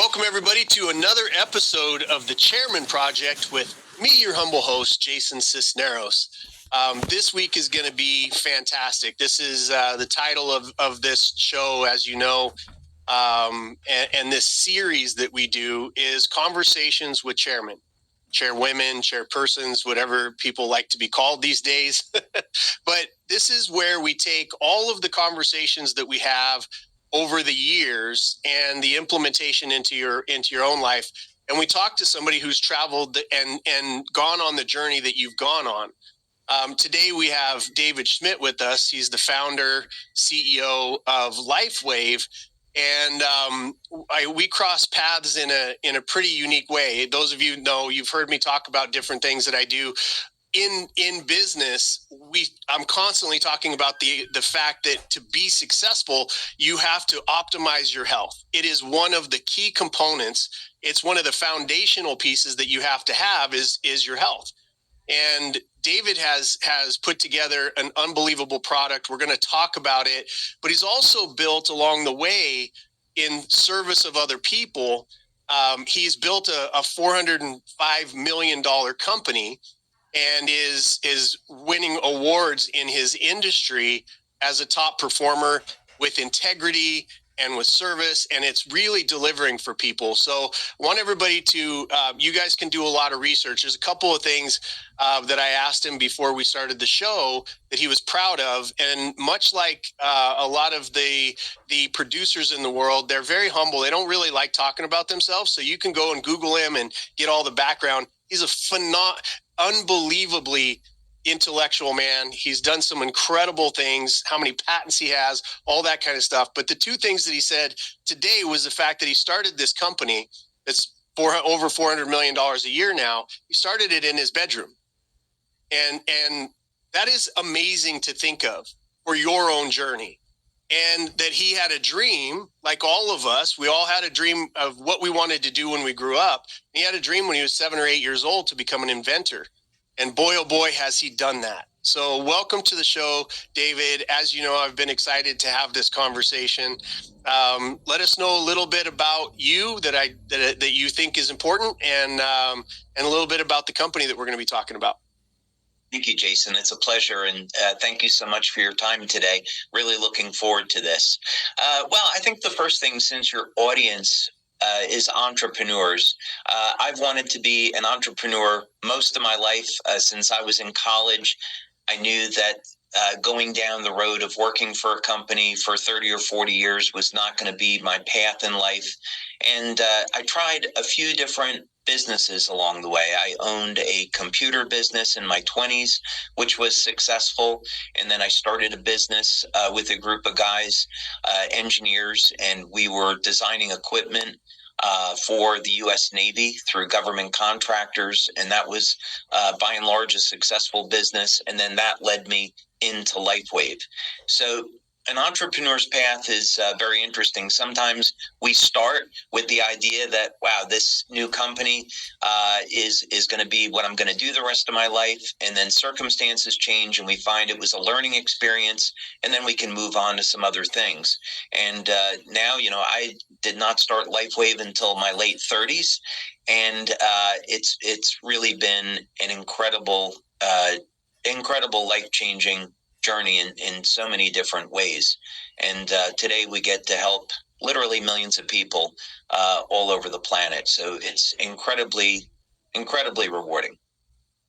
Welcome, everybody, to another episode of The Chairman Project with me, your humble host, Jason Sisneros. This week is going to be fantastic. This is the title of this show, as you know, and this series that we do is Conversations with Chairmen, chairwomen, chairpersons, whatever people like to be called these days. But this is where we take all of the conversations that we have over the years and the implementation into your own life, and we talk to somebody who's traveled and gone on the journey that you've gone on. Today we have David Schmidt with us. He's the founder, CEO of LifeWave, and we cross paths in a pretty unique way. Those of you know, you've heard me talk about different things that I do in business. I'm constantly talking about the fact that to be successful, you have to optimize your health. It is one of the key components. It's one of the foundational pieces that you have to have is your health. And David has put together an unbelievable product. We're going to talk about it, but he's also built along the way in service of other people. He's built a $405 million company and is winning awards in his industry as a top performer with integrity and with service, and it's really delivering for people. So I want everybody to, you guys can do a lot of research. There's a couple of things that I asked him before we started the show that he was proud of, and much like a lot of the producers in the world, they're very humble. They don't really like talking about themselves, so you can go and Google him and get all the background. He's a unbelievably intellectual man. He's done some incredible things, how many patents he has, all that kind of stuff. But the two things that he said today was the fact that he started this company that's over $400 million a year now. He started it in his bedroom. And that is amazing to think of for your own journey. And that he had a dream, like all of us. We all had a dream of what we wanted to do when we grew up. He had a dream when he was 7 or 8 years old to become an inventor. And boy, oh boy, has he done that. So welcome to the show, David. As you know, I've been excited to have this conversation. Let us know a little bit about you that you think is important, and a little bit about the company that we're going to be talking about. Thank you, Jason. It's a pleasure, and thank you so much for your time today. Really looking forward to this. Well, I think the first thing, since your audience is entrepreneurs, I've wanted to be an entrepreneur most of my life. Since I was in college, I knew that going down the road of working for a company for 30 or 40 years was not going to be my path in life. And I tried a few different businesses along the way. I owned a computer business in my 20s, which was successful. And then I started a business with a group of guys, engineers, and we were designing equipment for the U.S. Navy through government contractors. And that was by and large a successful business. And then that led me into LifeWave. So an entrepreneur's path is very interesting. Sometimes we start with the idea that, wow, this new company is going to be what I'm going to do the rest of my life. And then circumstances change and we find it was a learning experience. And then we can move on to some other things. And now, you know, I did not start LifeWave until my late 30s. And it's really been an incredible life-changing journey in so many different ways. And today we get to help literally millions of people all over the planet. So it's incredibly rewarding.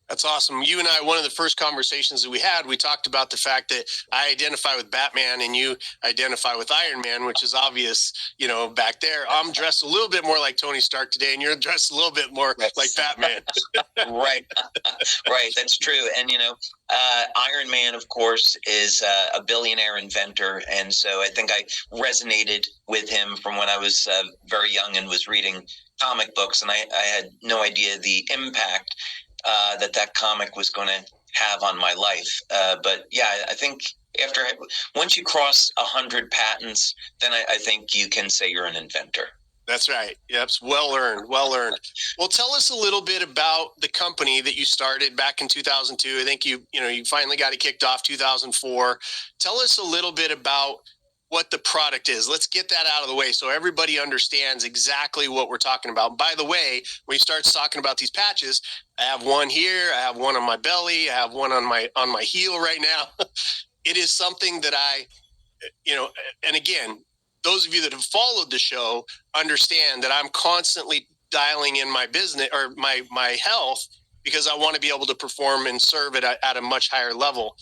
That's awesome. You and I, one of the first conversations that we had, we talked about the fact that I identify with Batman and you identify with Iron Man, which is obvious, you know, back there. I'm dressed a little bit more like Tony Stark today, and you're dressed a little bit more like Batman. Right. Right. That's true. And, you know, Iron Man, of course, is a billionaire inventor. And so I think I resonated with him from when I was very young and was reading comic books. And I had no idea the impact that comic was going to have on my life. But yeah, I think once you cross 100 patents, then I think you can say you're an inventor. That's right. Yep. Well earned. Well earned. Well, tell us a little bit about the company that you started back in 2002. I think you finally got it kicked off 2004. Tell us a little bit about what the product is. Let's get that out of the way so everybody understands exactly what we're talking about. By the way, when you start talking about these patches, I have one here, I have one on my belly, I have one on my heel right now. It is something that and again, those of you that have followed the show understand that I'm constantly dialing in my business or my health because I want to be able to perform and serve it at a much higher level.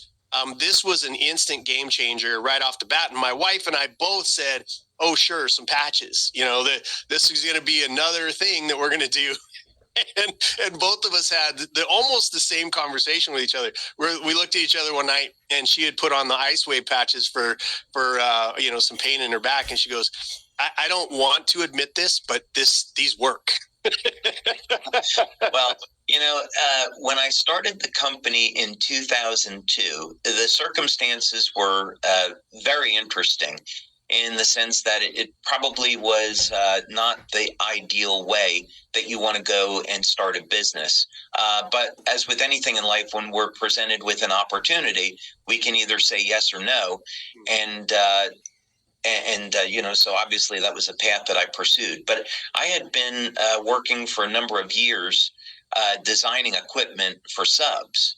This was an instant game changer right off the bat. And my wife and I both said, oh, sure, some patches, that this is going to be another thing that we're going to do. And both of us had almost the same conversation with each other. We looked at each other one night, and she had put on the LifeWave patches for some pain in her back, and she goes, "I don't want to admit this, but these work." Well, when I started the company in 2002, the circumstances were very interesting, in the sense that it probably was not the ideal way that you want to go and start a business. But as with anything in life, when we're presented with an opportunity, we can either say yes or no. And so obviously that was a path that I pursued. But I had been working for a number of years designing equipment for subs.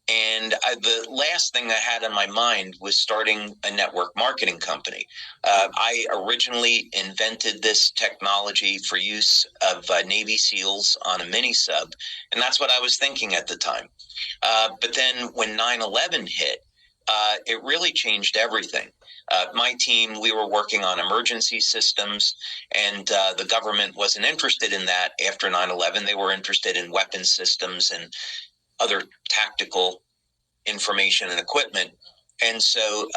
And the last thing I had in my mind was starting a network marketing company. I originally invented this technology for use of Navy SEALs on a mini sub, and that's what I was thinking at the time. But then when 9/11 hit, it really changed everything. My team, we were working on emergency systems, and the government wasn't interested in that after 9/11. They were interested in weapon systems and other tactical information and equipment. And so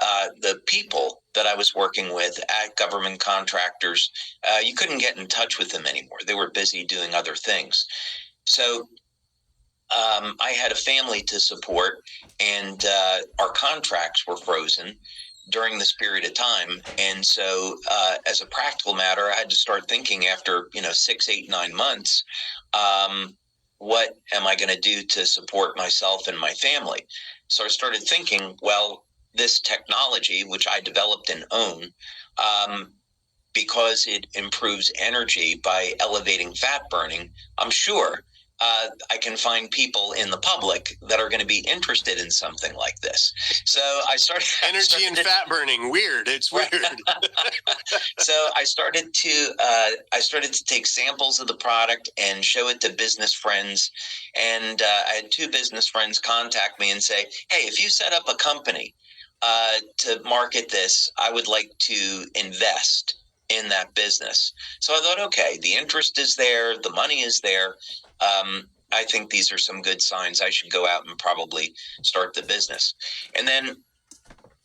the people that I was working with at government contractors, you couldn't get in touch with them anymore. They were busy doing other things. So I had a family to support, and our contracts were frozen during this period of time. And so as a practical matter, I had to start thinking after 6, 8, 9 months, what am I going to do to support myself and my family? So I started thinking, well, this technology, which I developed and own, because it improves energy by elevating fat burning, I'm sure I can find people in the public that are going to be interested in something like this. So I started energy and fat burning. Weird. It's weird. So I started to take samples of the product and show it to business friends. And I had 2 business friends contact me and say, "Hey, if you set up a company to market this, I would like to invest in that business." So I thought, okay, the interest is there, the money is there. I think these are some good signs. I should go out and probably start the business. And then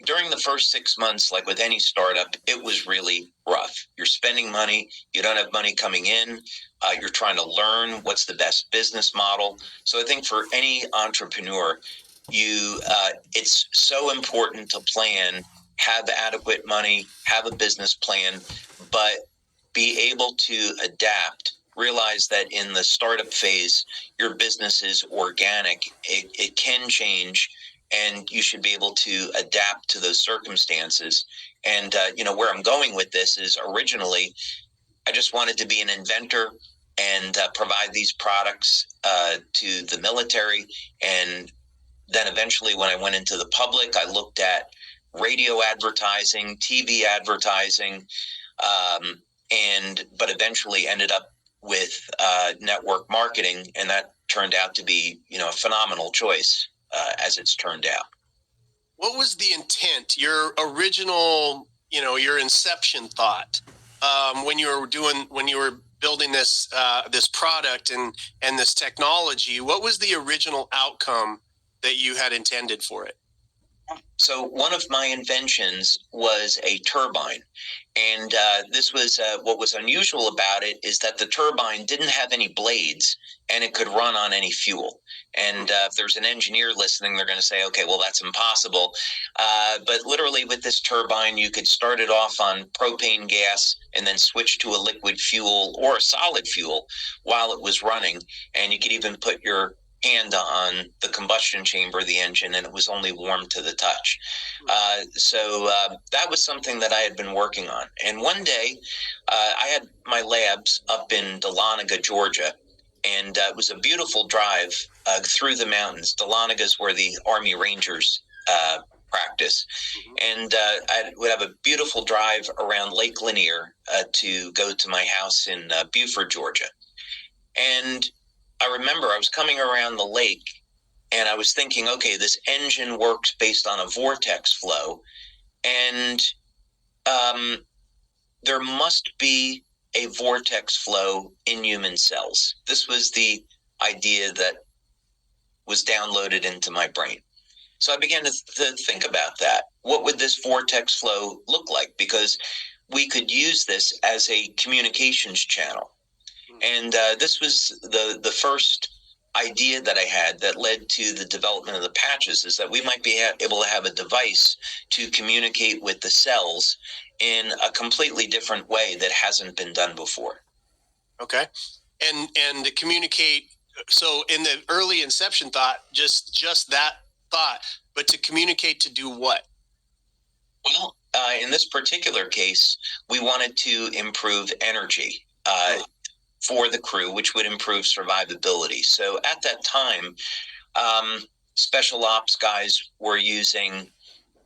during the first 6 months, like with any startup, it was really rough. You're spending money, you don't have money coming in, you're trying to learn what's the best business model. So I think for any entrepreneur, it's so important to plan, have adequate money, have a business plan, but be able to adapt. Realize that in the startup phase, your business is organic. It can change, and you should be able to adapt to those circumstances. And, where I'm going with this is, originally, I just wanted to be an inventor and provide these products to the military. And then eventually, when I went into the public, I looked at radio advertising, TV advertising, but eventually ended up with network marketing, and that turned out to be, a phenomenal choice as it's turned out. What was the intent, your original, your inception thought when you were building this product and this technology? What was the original outcome that you had intended for it? So one of my inventions was a turbine. And this was what was unusual about it is that the turbine didn't have any blades, and it could run on any fuel. And if there's an engineer listening, they're going to say, okay, well, that's impossible. But literally with this turbine, you could start it off on propane gas and then switch to a liquid fuel or a solid fuel while it was running. And you could even put your hand on the combustion chamber of the engine, and it was only warm to the touch. So that was something that I had been working on. And one day, I had my labs up in Dahlonega, Georgia, and it was a beautiful drive through the mountains. Dahlonega is where the Army Rangers practice. And I would have a beautiful drive around Lake Lanier to go to my house in Beaufort, Georgia. And I remember I was coming around the lake, and I was thinking, okay, this engine works based on a vortex flow, and there must be a vortex flow in human cells. This was the idea that was downloaded into my brain. So I began to think about that. What would this vortex flow look like? Because we could use this as a communications channel. And this was the first idea that I had that led to the development of the patches, is that we might be able to have a device to communicate with the cells in a completely different way that hasn't been done before. Okay. And to communicate, so in the early inception thought, just that thought, but to communicate to do what? Well, in this particular case, we wanted to improve energy for the crew, which would improve survivability. So at that time, special ops guys were using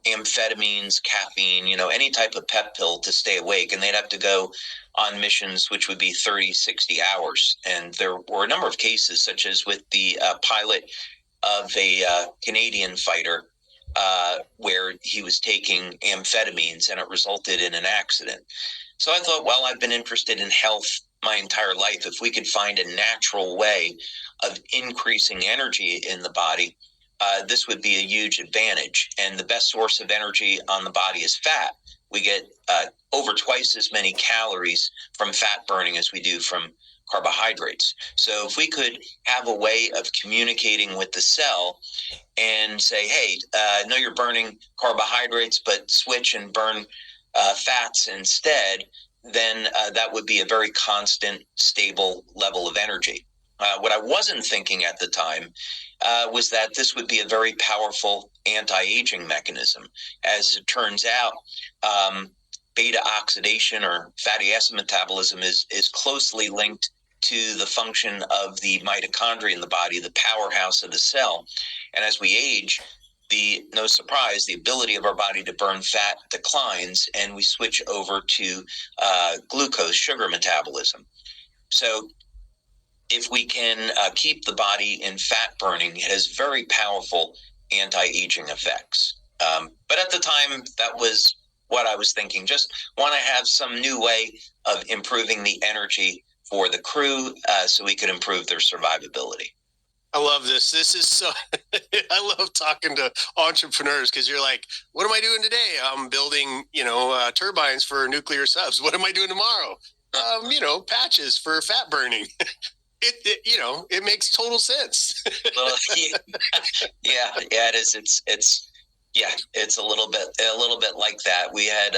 amphetamines, caffeine, any type of pep pill to stay awake, and they'd have to go on missions which would be 30, 60 hours. And there were a number of cases, such as with the pilot of a Canadian fighter, where he was taking amphetamines and it resulted in an accident. So I thought, well, I've been interested in health my entire life. If we could find a natural way of increasing energy in the body, this would be a huge advantage. And the best source of energy on the body is fat. We get over twice as many calories from fat burning as we do from carbohydrates. So if we could have a way of communicating with the cell and say, hey, I know you're burning carbohydrates, but switch and burn fats instead, then that would be a very constant, stable level of energy. What I wasn't thinking at the time was that this would be a very powerful anti-aging mechanism. As it turns out, beta oxidation or fatty acid metabolism is closely linked to the function of the mitochondria in the body, the powerhouse of the cell. And as we age, no surprise, the ability of our body to burn fat declines, and we switch over to glucose, sugar metabolism. So if we can keep the body in fat burning, it has very powerful anti-aging effects. But at the time, that was what I was thinking. Just want to have some new way of improving the energy for the crew so we could improve their survivability. I love this. This is so, I love talking to entrepreneurs, because you're like, what am I doing today? I'm building, turbines for nuclear subs. What am I doing tomorrow? Patches for fat burning. It makes total sense. Yeah, it is. It's a little bit like that. We had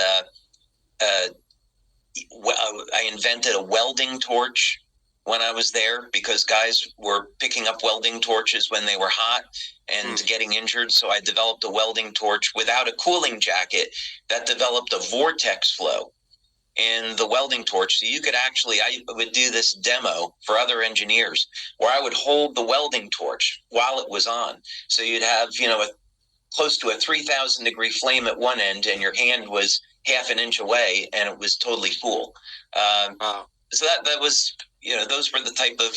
I invented a welding torch when I was there, because guys were picking up welding torches when they were hot and getting injured. So I developed a welding torch without a cooling jacket that developed a vortex flow in the welding torch. So you could actually, I would do this demo for other engineers where I would hold the welding torch while it was on. So you'd have, close to a 3,000 degree flame at one end, and your hand was half an inch away, and it was totally cool. Wow. So that was, those were the type of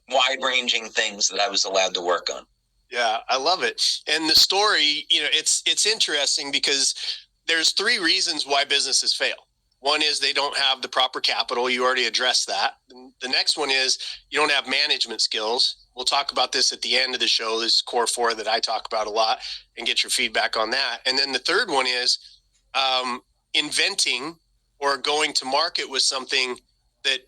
wide-ranging things that I was allowed to work on. Yeah, I love it. And the story, it's interesting, because there's three reasons why businesses fail. One is they don't have the proper capital. You already addressed that. The next one is you don't have management skills. We'll talk about this at the end of the show, this core four that I talk about a lot, and get your feedback on that. And then the third one is inventing or going to market with something that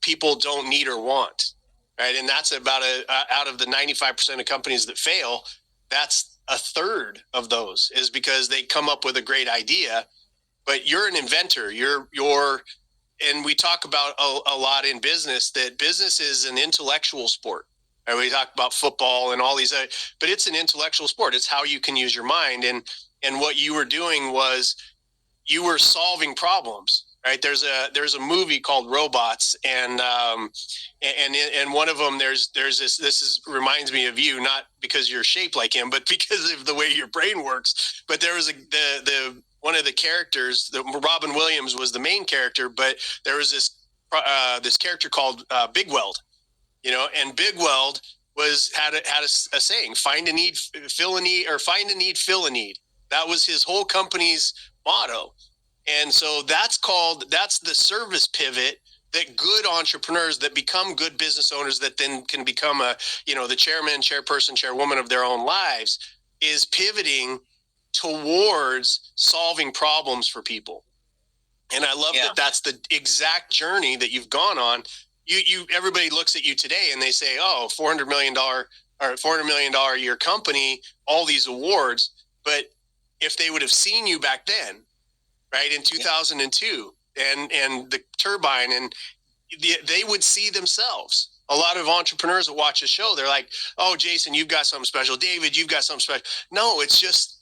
people don't need or want, right? And that's about out of the 95% of companies that fail, that's a third of those is because they come up with a great idea, but you're an inventor. And we talk about a lot in business that business is an intellectual sport, And we talk about football and all these, but it's an intellectual sport. It's how you can use your mind. And what you were doing was you were solving problems, right? There's a movie called Robots, and one of them there's this reminds me of you, not because you're shaped like him, but because of the way your brain works. But there was the one of the characters, Robin Williams was the main character, but there was this character called Big Weld, and Big Weld had a saying: find a need, fill a need, or find a need, fill a need. That was his whole company's motto. And so that's the service pivot that good entrepreneurs that become good business owners that then can become the chairman, chairperson, chairwoman of their own lives, is pivoting towards solving problems for people. And I love that that's the exact journey that you've gone on. Everybody looks at you today and they say, oh, $400 million a year company, all these awards. But if they would have seen you back then, right, in 2002, and the turbine, and they would see themselves. A lot of entrepreneurs that watch the show, they're like, oh, Jason, you've got something special. David, you've got something special. No, it's just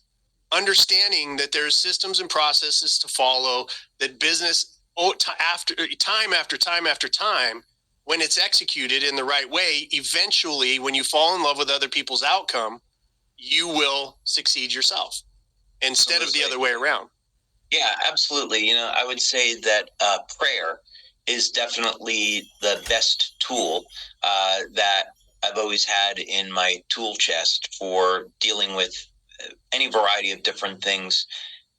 understanding that there's systems and processes to follow, that business, after time, when it's executed in the right way, eventually, when you fall in love with other people's outcome, you will succeed yourself instead of the other way around. Yeah, absolutely. I would say that prayer is definitely the best tool that I've always had in my tool chest for dealing with any variety of different things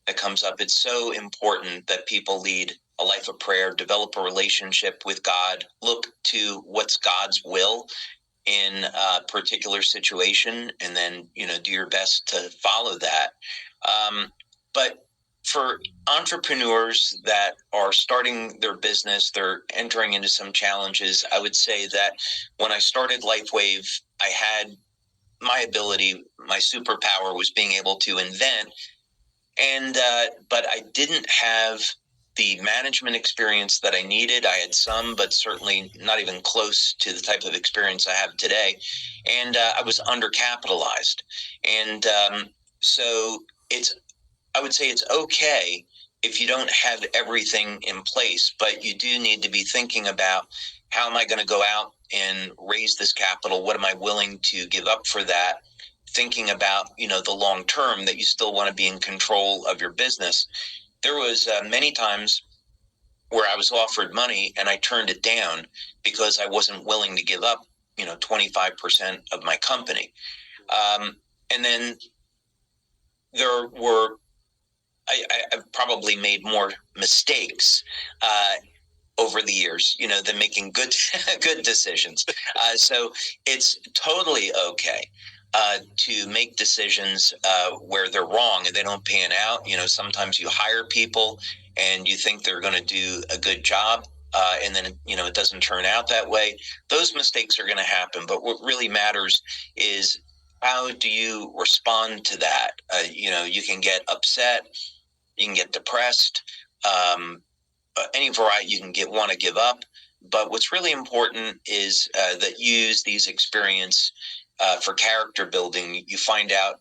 that comes up. It's so important that people lead a life of prayer, develop a relationship with God, look to what's God's will in a particular situation, and then, do your best to follow that. But for entrepreneurs that are starting their business, they're entering into some challenges. I would say that when I started LifeWave, I had my ability, my superpower was being able to invent, but I didn't have the management experience that I needed. I had some, but certainly not even close to the type of experience I have today. And I was undercapitalized. And so I would say it's okay if you don't have everything in place, but you do need to be thinking about, how am I going to go out and raise this capital? What am I willing to give up for that? Thinking about, the long term, that you still want to be in control of your business. There was many times where I was offered money and I turned it down because I wasn't willing to give up, 25% of my company. And then there were, I've probably made more mistakes over the years, than making good decisions. So it's totally okay to make decisions where they're wrong and they don't pan out. Sometimes you hire people and you think they're going to do a good job, and then it doesn't turn out that way. Those mistakes are going to happen. But what really matters is, how do you respond to that? You can get upset. You can get depressed, any variety. You can want to give up. But what's really important is that you use these experience for character building. You find out,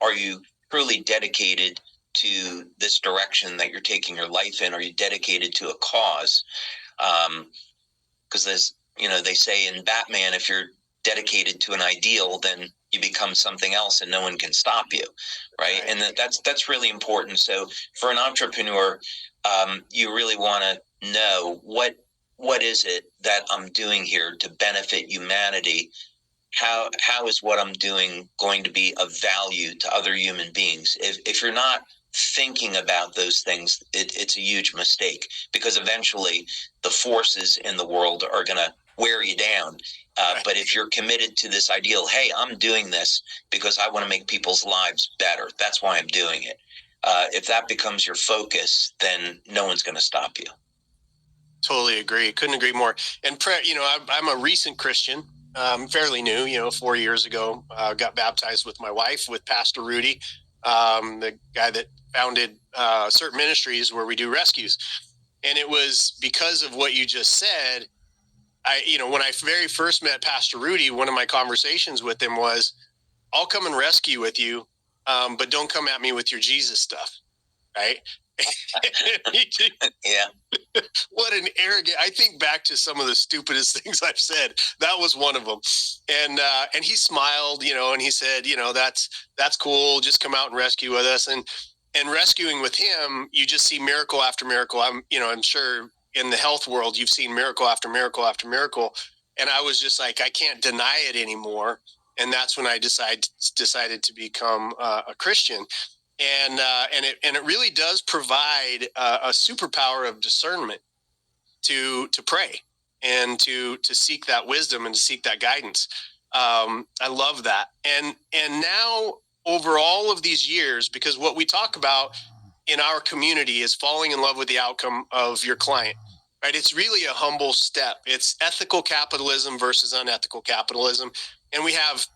are you truly dedicated to this direction that you're taking your life in? Are you dedicated to a cause? Because they say in Batman, if you're dedicated to an ideal, then you become something else and no one can stop you, right? And that's really important. So for an entrepreneur, you really want to know, what is it that I'm doing here to benefit humanity? How is what I'm doing going to be of value to other human beings? If you're not thinking about those things, it's a huge mistake, because eventually the forces in the world are going to wear you down. But if you're committed to this ideal, hey, I'm doing this because I want to make people's lives better. That's why I'm doing it. If that becomes your focus, then no one's going to stop you. Totally agree. Couldn't agree more. And I'm a recent Christian, fairly new. 4 years ago, got baptized with my wife, with Pastor Rudy, the guy that founded certain ministries where we do rescues. And it was because of what you just said. when I very first met Pastor Rudy, one of my conversations with him was, I'll come and rescue with you, but don't come at me with your Jesus stuff, right? Yeah. What an arrogant! I think back to some of the stupidest things I've said. That was one of them. And he smiled, and he said, that's cool. Just come out and rescue with us. And rescuing with him, you just see miracle after miracle. I'm sure in the health world, you've seen miracle after miracle after miracle. And I was just like, I can't deny it anymore. And that's when I decided to become a Christian. And it really does provide a superpower of discernment to pray and to seek that wisdom and to seek that guidance. I love that. And now over all of these years, because what we talk about in our community is falling in love with the outcome of your client, right? It's really a humble step. It's ethical capitalism versus unethical capitalism. And we have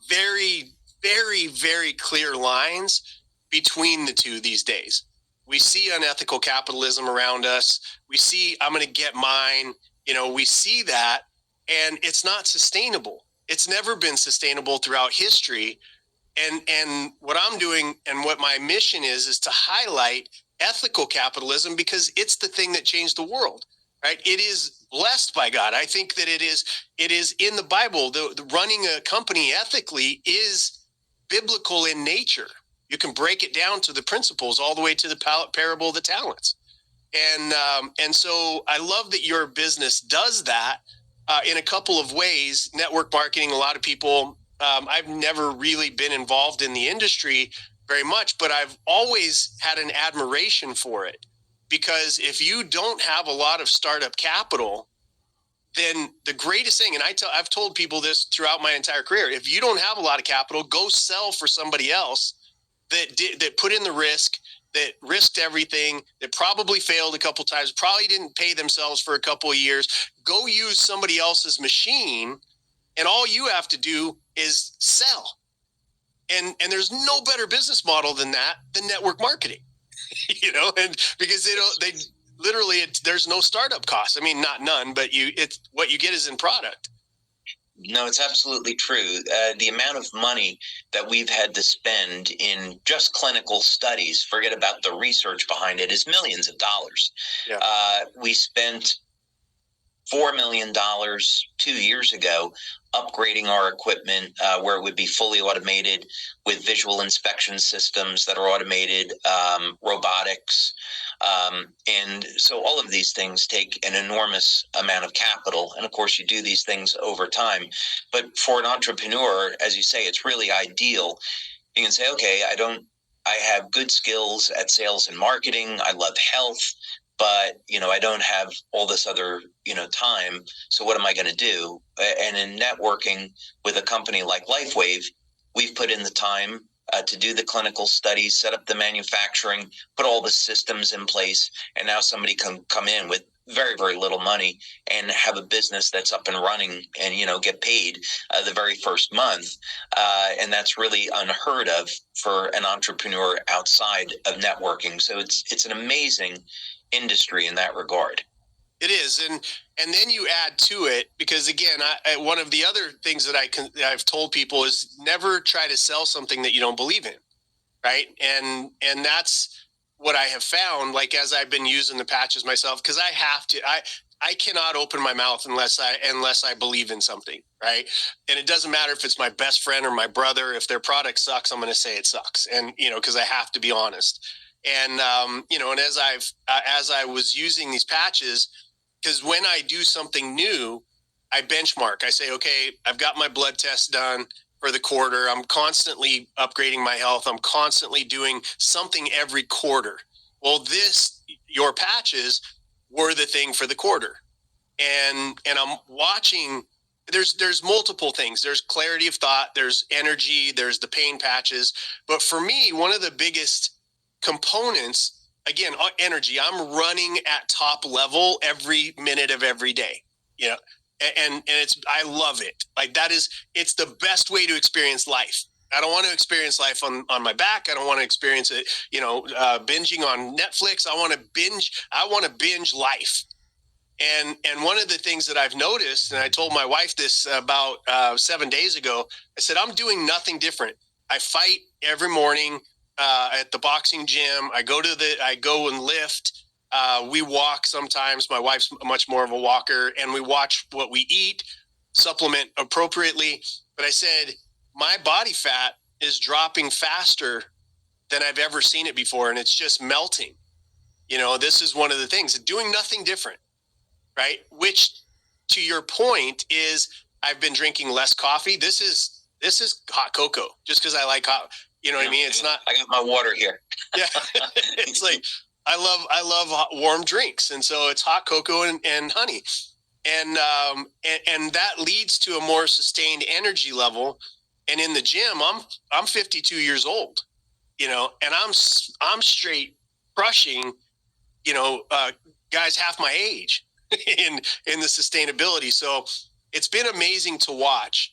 very, very, very clear lines between the two these days. We see unethical capitalism around us. We see, I'm going to get mine. We see that, and it's not sustainable. It's never been sustainable throughout history. And what I'm doing and what my mission is to highlight ethical capitalism, because it's the thing that changed the world, right? It is blessed by God. I think that it is in the Bible. The running a company ethically is biblical in nature. You can break it down to the principles all the way to the parable of the talents. And so I love that your business does that in a couple of ways. Network marketing, a lot of people, I've never really been involved in the industry very much, but I've always had an admiration for it, because if you don't have a lot of startup capital, then the greatest thing, and I've told people this throughout my entire career, if you don't have a lot of capital, go sell for somebody else that put in the risk, that risked everything, that probably failed a couple times, probably didn't pay themselves for a couple of years. Go use somebody else's machine, and all you have to do is sell. And there's no better business model than network marketing, and because they literally, there's no startup costs. I mean, not none, but it's what you get is in product. No, it's absolutely true. The amount of money that we've had to spend in just clinical studies, forget about the research behind it, is millions of dollars. Yeah. We spent $4 million 2 years ago upgrading our equipment where it would be fully automated with visual inspection systems that are automated, robotics. And so all of these things take an enormous amount of capital. And of course, you do these things over time. But for an entrepreneur, as you say, it's really ideal. You can say, okay, I have good skills at sales and marketing. I love health, but, I don't have all this other, time. So what am I going to do? And in networking with a company like LifeWave, we've put in the time to do the clinical studies, set up the manufacturing, put all the systems in place. And now somebody can come in with very, very little money and have a business that's up and running and, get paid the very first month. And that's really unheard of for an entrepreneur outside of networking. So it's an amazing industry in that regard. It is. And then you add to it, because again, one of the other things that I've told people is never try to sell something that you don't believe in. Right. And that's what I have found, like, as I've been using the patches myself, because I have to, I cannot open my mouth unless I believe in something. Right. And it doesn't matter if it's my best friend or my brother. If their product sucks, I'm going to say it sucks. And, because I have to be honest. And, and as I was using these patches, because when I do something new, I benchmark. I say, okay, I've got my blood test done for the quarter. I'm constantly upgrading my health. I'm constantly doing something every quarter. Well, your patches were the thing for the quarter. And I'm watching, there's multiple things. There's clarity of thought, there's energy, there's the pain patches. But for me, one of the biggest components, again, energy. I'm running at top level every minute of every day, and I love it. Like, it's the best way to experience life. I don't want to experience life on my back. I don't want to experience it, binging on Netflix. I want to binge life. And one of the things that I've noticed, and I told my wife this about 7 days ago, I said, I'm doing nothing different. I fight every morning at the boxing gym. I go and lift. We walk sometimes. My wife's much more of a walker, and we watch what we eat, supplement appropriately. But I said, my body fat is dropping faster than I've ever seen it before, and it's just melting. This is one of the things, doing nothing different, right? Which, to your point, is I've been drinking less coffee. This is hot cocoa, just because I like hot. You know what I mean? It's not. I got my water here. Yeah, it's like I love hot, warm drinks, and so it's hot cocoa and honey, and that leads to a more sustained energy level. And in the gym, I'm 52 years old, and I'm straight crushing, guys half my age in the sustainability. So it's been amazing to watch.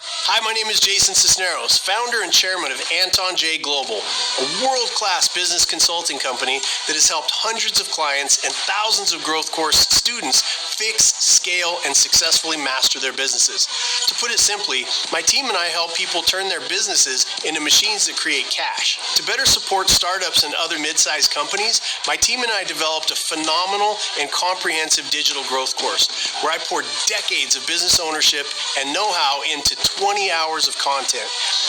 Hi, my name is Jason Sisneros, founder and chairman of Anton J Global, a world-class business consulting company that has helped hundreds of clients and thousands of growth course students fix, scale, and successfully master their businesses. To put it simply, my team and I help people turn their businesses into machines that create cash. To better support startups and other mid-sized companies, my team and I developed a phenomenal and comprehensive digital growth course where I poured decades of business ownership and know-how into 20 hours of content.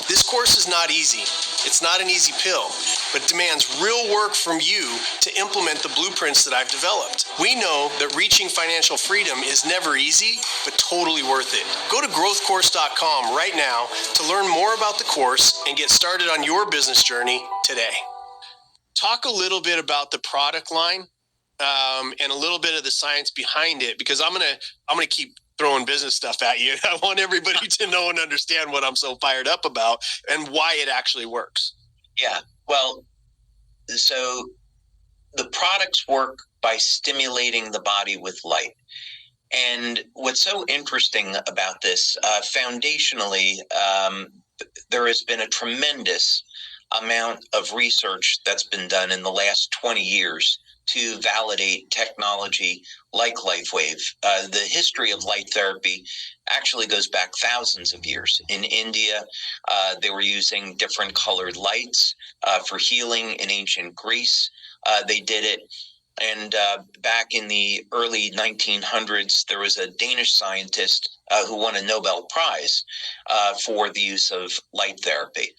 This course is not easy. It's not an easy pill, but demands real work from you to implement the blueprints that I've developed. We know that reaching financial freedom is never easy, but totally worth it. Go to growthcourse.com right now to learn more about the course and get started on your business journey today. Talk a little bit about the product line and a little bit of the science behind it, because I'm gonna keep throwing business stuff at you. I want everybody to know and understand what I'm so fired up about and why it actually works. Yeah. Well, so the products work by stimulating the body with light. And what's so interesting about this, foundationally, there has been a tremendous amount of research that's been done in the last 20 years to validate technology like LifeWave. The history of light therapy actually goes back thousands of years. In India, they were using different colored lights for healing. In ancient Greece, they did it. And back in the early 1900s, there was a Danish scientist who won a Nobel Prize for the use of light therapy.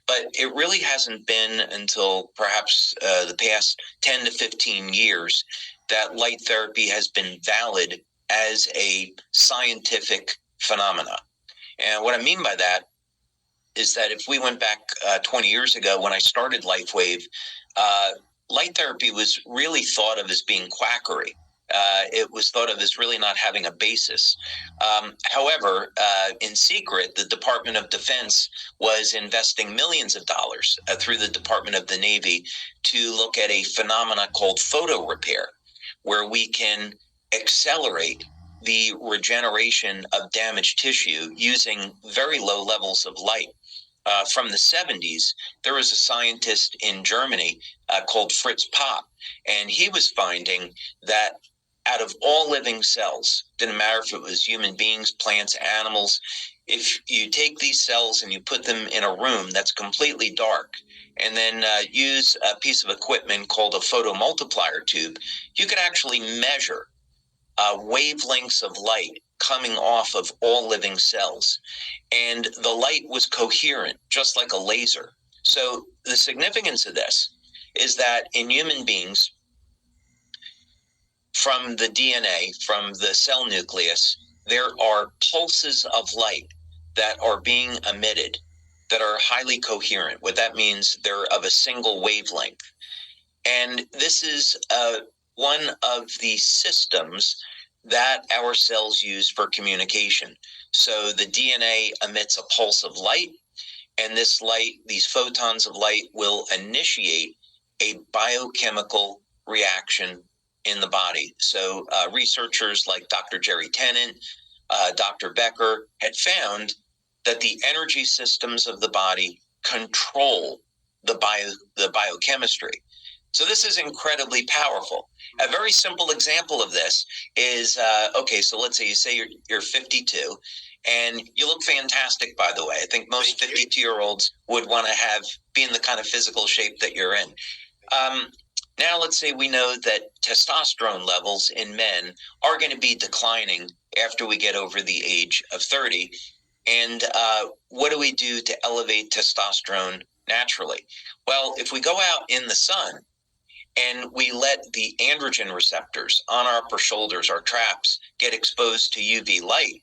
But it really hasn't been until perhaps the past 10 to 15 years that light therapy has been valid as a scientific phenomena. And what I mean by that is that if we went back 20 years ago when I started LifeWave, light therapy was really thought of as being quackery. It was thought of as really not having a basis. However, in secret, the Department of Defense was investing millions of dollars through the Department of the Navy to look at a phenomena called photo repair, where we can accelerate the regeneration of damaged tissue using very low levels of light. From the 70s, there was a scientist in Germany called Fritz Popp, and he was finding that out of all living cells, didn't matter if it was human beings, plants, animals, if you take these cells and you put them in a room that's completely dark, and then use a piece of equipment called a photomultiplier tube, you could actually measure wavelengths of light coming off of all living cells. And the light was coherent, just like a laser. So the significance of this is that in human beings, from the DNA, from the cell nucleus, there are pulses of light that are being emitted that are highly coherent. What that means, they're of a single wavelength. And this is one of the systems that our cells use for communication. So the DNA emits a pulse of light, and this light, these photons of light, will initiate a biochemical reaction in the body. So researchers like Dr. Jerry Tennant, Dr. Becker had found that the energy systems of the body control the biochemistry. So this is incredibly powerful. A very simple example of this is, okay, so let's say you're 52 and you look fantastic, by the way. I think most 52-year-olds would want to be in the kind of physical shape that you're in. Now let's say we know that testosterone levels in men are going to be declining after we get over the age of 30. And what do we do to elevate testosterone naturally? Well, if we go out in the sun, and we let the androgen receptors on our upper shoulders, our traps, get exposed to UV light,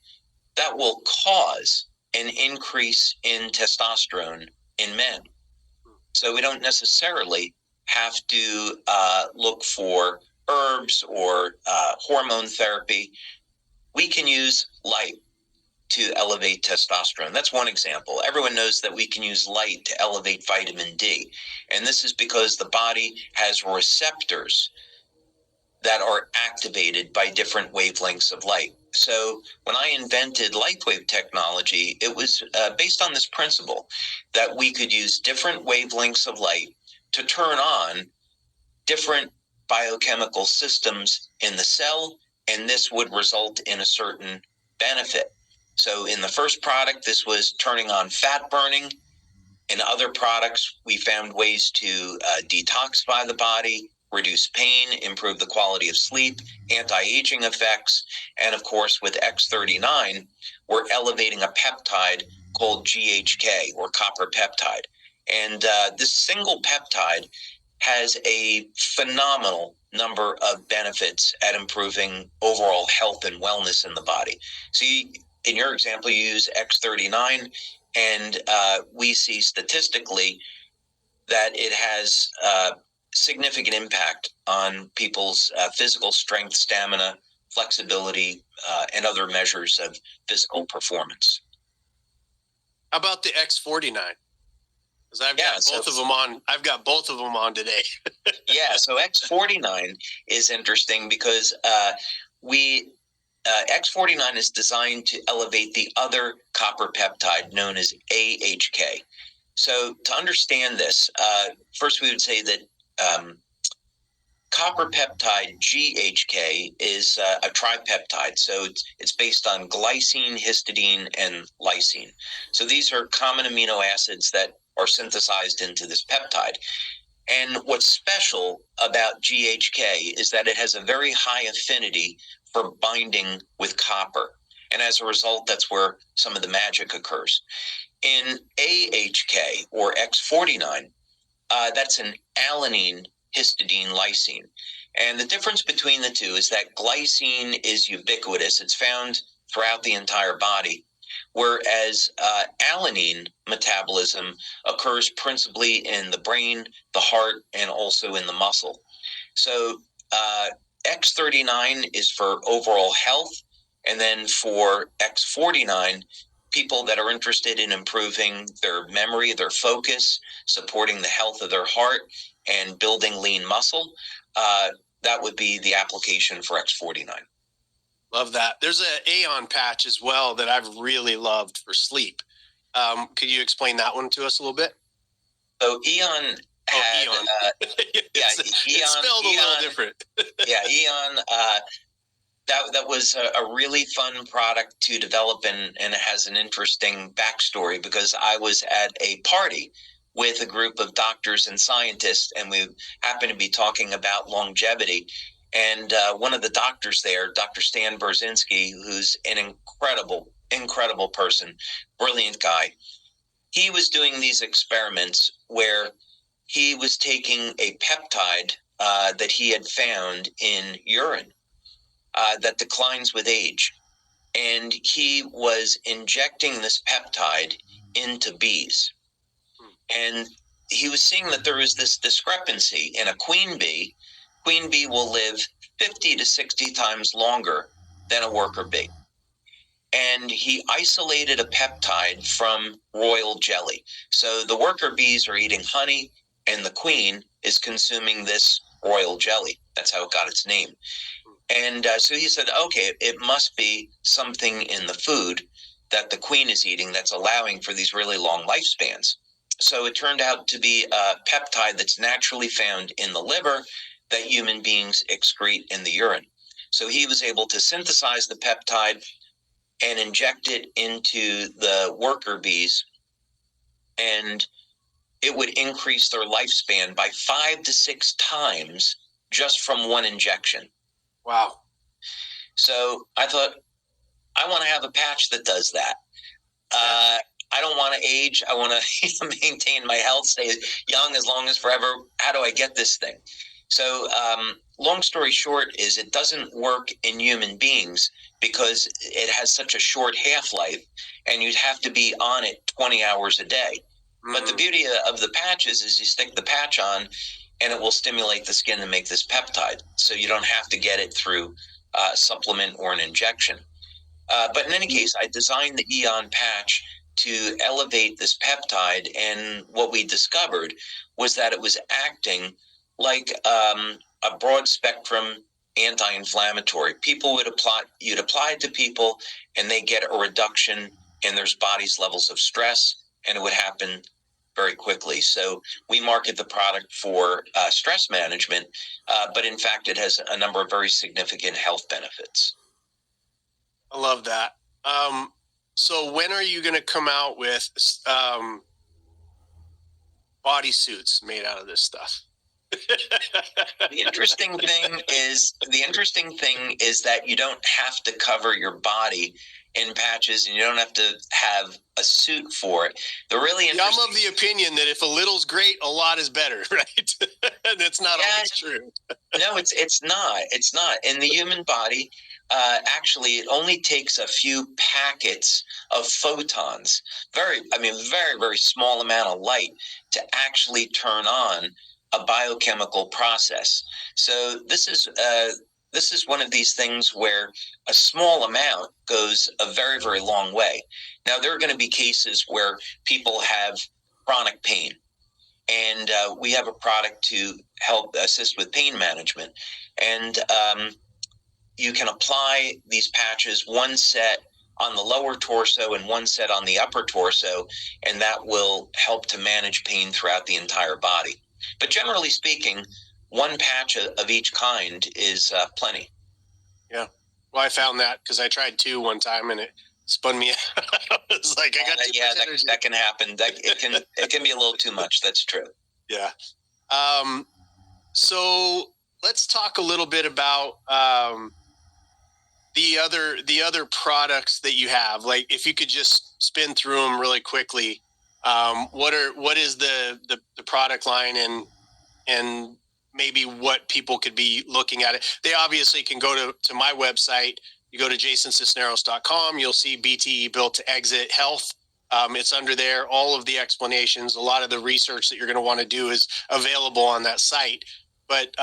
that will cause an increase in testosterone in men. So we don't necessarily have to look for herbs or hormone therapy. We can use light to elevate testosterone. That's one example. Everyone knows that we can use light to elevate vitamin D. And this is because the body has receptors that are activated by different wavelengths of light. So when I invented LifeWave technology, it was based on this principle that we could use different wavelengths of light to turn on different biochemical systems in the cell, and this would result in a certain benefit. So in the first product, this was turning on fat burning. In other products, we found ways to detoxify the body, reduce pain, improve the quality of sleep, anti-aging effects. And of course, with X39, we're elevating a peptide called GHK, or copper peptide. And this single peptide has a phenomenal number of benefits at improving overall health and wellness in the body. So in your example, you use X39, and we see statistically that it has significant impact on people's physical strength, stamina, flexibility, and other measures of physical performance. How about the X49? Because I've got both of them on today. Yeah, so X49 is interesting because X49 is designed to elevate the other copper peptide known as AHK. So to understand this, first we would say that copper peptide GHK is a tripeptide. So it's based on glycine, histidine, and lysine. So these are common amino acids that are synthesized into this peptide. And what's special about GHK is that it has a very high affinity for binding with copper. And as a result, that's where some of the magic occurs. In AHK, or X49, that's an alanine, histidine, lysine. And the difference between the two is that glycine is ubiquitous. It's found throughout the entire body, whereas alanine metabolism occurs principally in the brain, the heart, and also in the muscle. So X39 is for overall health, and then for X49, people that are interested in improving their memory, their focus, supporting the health of their heart, and building lean muscle, that would be the application for X49. Love that. There's an Aeon patch as well that I've really loved for sleep. Could you explain that one to us a little bit? So Eon had, Eon. It's spelled a little different. Yeah, Eon. That was a really fun product to develop, and it has an interesting backstory because I was at a party with a group of doctors and scientists, and we happened to be talking about longevity. And one of the doctors there, Dr. Stan Berzinski, who's an incredible person, brilliant guy, he was doing these experiments where he was taking a peptide that he had found in urine that declines with age. And he was injecting this peptide into bees. And he was seeing that there was this discrepancy in a queen bee. Queen bee will live 50 to 60 times longer than a worker bee. And he isolated a peptide from royal jelly. So the worker bees are eating honey, and the queen is consuming this royal jelly. That's how it got its name. And so he said, okay, it must be something in the food that the queen is eating that's allowing for these really long lifespans. So it turned out to be a peptide that's naturally found in the liver that human beings excrete in the urine. So he was able to synthesize the peptide and inject it into the worker bees, and it would increase their lifespan by 5 to 6 times just from one injection. Wow. So I thought, I want to have a patch that does that. I don't want to age. I want to maintain my health, stay young as long as forever. How do I get this thing? So long story short is it doesn't work in human beings because it has such a short half-life, and you'd have to be on it 20 hours a day. But the beauty of the patches is you stick the patch on and it will stimulate the skin to make this peptide. So you don't have to get it through a supplement or an injection. But in any case, I designed the Eon patch to elevate this peptide, and what we discovered was that it was acting like a broad spectrum anti-inflammatory. You'd apply it to people, and they get a reduction in their body's levels of stress, and it would happen very quickly. So we market the product for stress management, but in fact, it has a number of very significant health benefits. I love that. So when are you going to come out with bodysuits made out of this stuff? The interesting thing is that you don't have to cover your body in patches, and you don't have to have a suit for it. I'm of the opinion that if a little's great, a lot is better, right? That's not always true. No, it's not. It's not. In the human body, actually, it only takes a few packets of photons, very, very small amount of light to actually turn on a biochemical process. So this is one of these things where a small amount goes a very, very long way. Now, there are going to be cases where people have chronic pain, and we have a product to help assist with pain management. And you can apply these patches, one set on the lower torso and one set on the upper torso, and that will help to manage pain throughout the entire body. But generally speaking, one patch of each kind is plenty. Yeah. Well, I found that because I tried 2 one time and it spun me out. It's like I got that can happen. It can be a little too much. That's true. Yeah. So let's talk a little bit about the other products that you have. Like, if you could just spin through them really quickly. What is the product line, and maybe what people could be looking at it? They obviously can go to my website. You go to jasonsisneros.com. You'll see B2E Built to Exit Health. It's under there. All of the explanations, a lot of the research that you're going to want to do is available on that site. But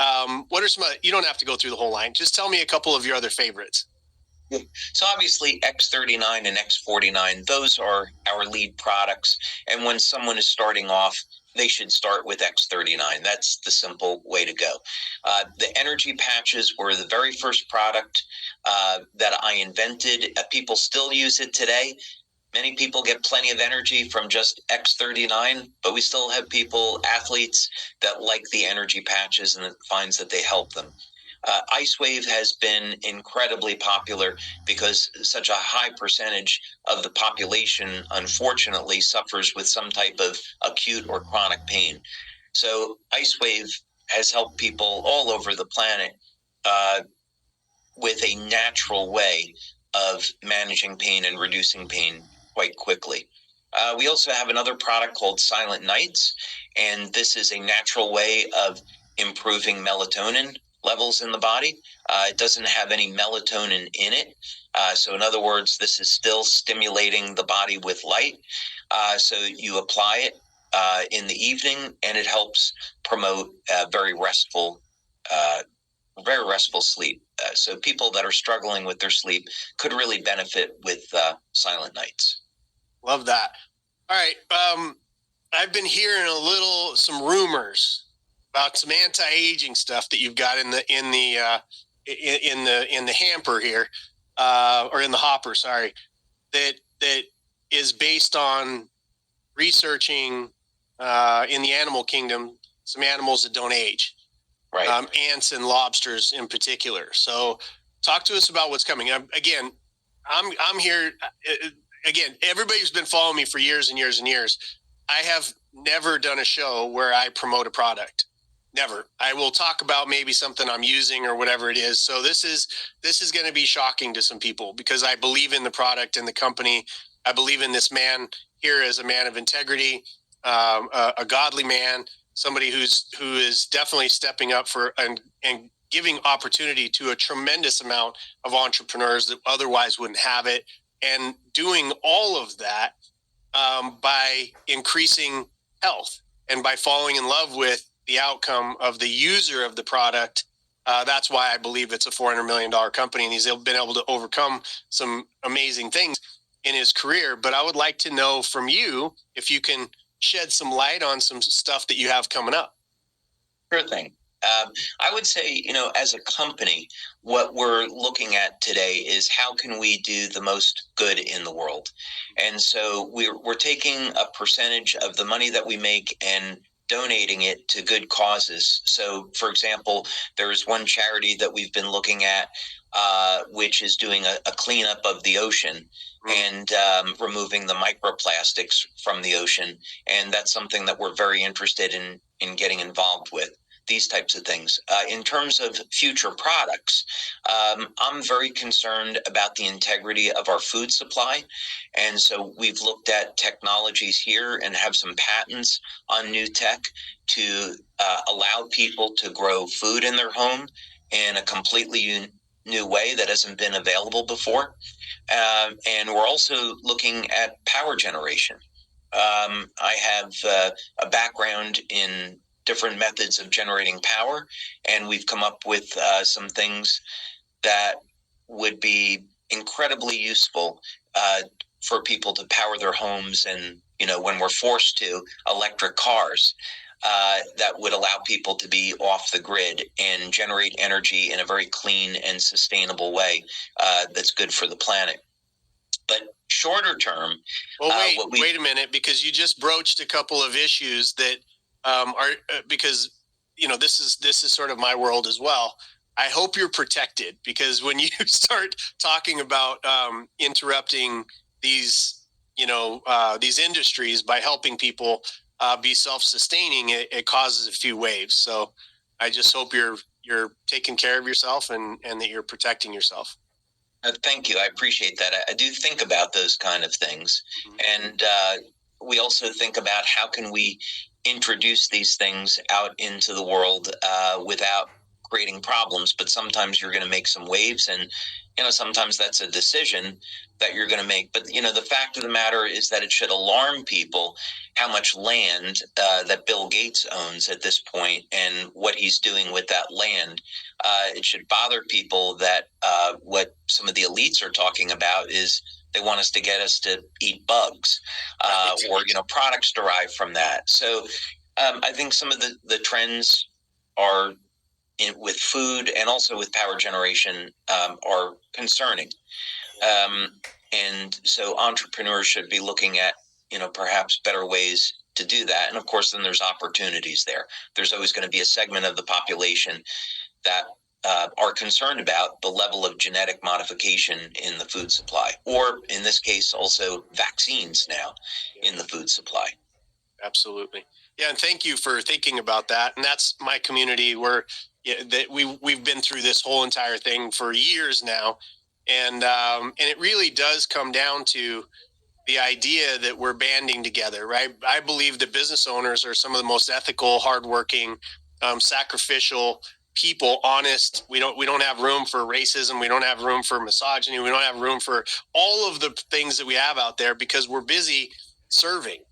what are some? You don't have to go through the whole line. Just tell me a couple of your other favorites. So obviously X39 and X49, those are our lead products. And when someone is starting off, they should start with X39. That's the simple way to go. The energy patches were the very first product that I invented. People still use it today. Many people get plenty of energy from just X39, but we still have athletes that like the energy patches and it finds that they help them. LifeWave has been incredibly popular because such a high percentage of the population, unfortunately, suffers with some type of acute or chronic pain. So LifeWave has helped people all over the planet with a natural way of managing pain and reducing pain quite quickly. We also have another product called Silent Nights, and this is a natural way of improving melatonin levels in the body. It doesn't have any melatonin in it. So in other words, this is still stimulating the body with light. So you apply it in the evening, and it helps promote very restful sleep. So people that are struggling with their sleep could really benefit with Silent Nights. Love that. All right. I've been hearing some rumors about some anti-aging stuff that you've got in the hamper here, or in the hopper. Sorry, that is based on researching in the animal kingdom, some animals that don't age, Right. Ants and lobsters in particular. So talk to us about what's coming. Again, I'm here. Again, everybody who's been following me for years and years and years, I have never done a show where I promote a product. Never. I will talk about maybe something I'm using or whatever it is. So this is going to be shocking to some people because I believe in the product and the company. I believe in this man here as a man of integrity, a godly man, somebody who is definitely stepping up for and giving opportunity to a tremendous amount of entrepreneurs that otherwise wouldn't have it, and doing all of that by increasing health and by falling in love with the outcome of the user of the product. That's why I believe it's a $400 million company, and he's been able to overcome some amazing things in his career. But I would like to know from you if you can shed some light on some stuff that you have coming up. Sure thing. I would say, as a company, what we're looking at today is how can we do the most good in the world? And so we're taking a percentage of the money that we make and donating it to good causes. So, for example, there's one charity that we've been looking at, which is doing a cleanup of the ocean and removing the microplastics from the ocean. And that's something that we're very interested in getting involved with. These types of things. In terms of future products, I'm very concerned about the integrity of our food supply. And so we've looked at technologies here and have some patents on new tech to allow people to grow food in their home in a completely new way that hasn't been available before. And we're also looking at power generation. I have a background in different methods of generating power, and we've come up with some things that would be incredibly useful for people to power their homes, and when we're forced to, electric cars that would allow people to be off the grid and generate energy in a very clean and sustainable way that's good for the planet. But shorter term, well, wait a minute, because you just broached a couple of issues that are because this is sort of my world as well. I hope you're protected, because when you start talking about interrupting these industries by helping people be self-sustaining, it causes a few waves. So I just hope you're taking care of yourself and that you're protecting yourself. Thank you. I appreciate that. I do think about those kind of things. Mm-hmm. And we also think about how can we introduce these things out into the world without creating problems. But sometimes you're going to make some waves, and sometimes that's a decision that you're going to make. But the fact of the matter is that it should alarm people how much land that Bill Gates owns at this point and what he's doing with that land. It should bother people that what some of the elites are talking about is they want us to get us to eat bugs or products derived from that. So I think some of the trends are with food and also with power generation are concerning. And so entrepreneurs should be looking at perhaps better ways to do that. And of course, then there's opportunities there. There's always going to be a segment of the population that are concerned about the level of genetic modification in the food supply, or in this case, also vaccines now in the food supply. Absolutely. Yeah. And thank you for thinking about that. And that's my community where we've been through this whole entire thing for years now. And it really does come down to the idea that we're banding together, right? I believe that business owners are some of the most ethical, hardworking, sacrificial people, honest. We don't have room for racism. We don't have room for misogyny. We don't have room for all of the things that we have out there because we're busy serving.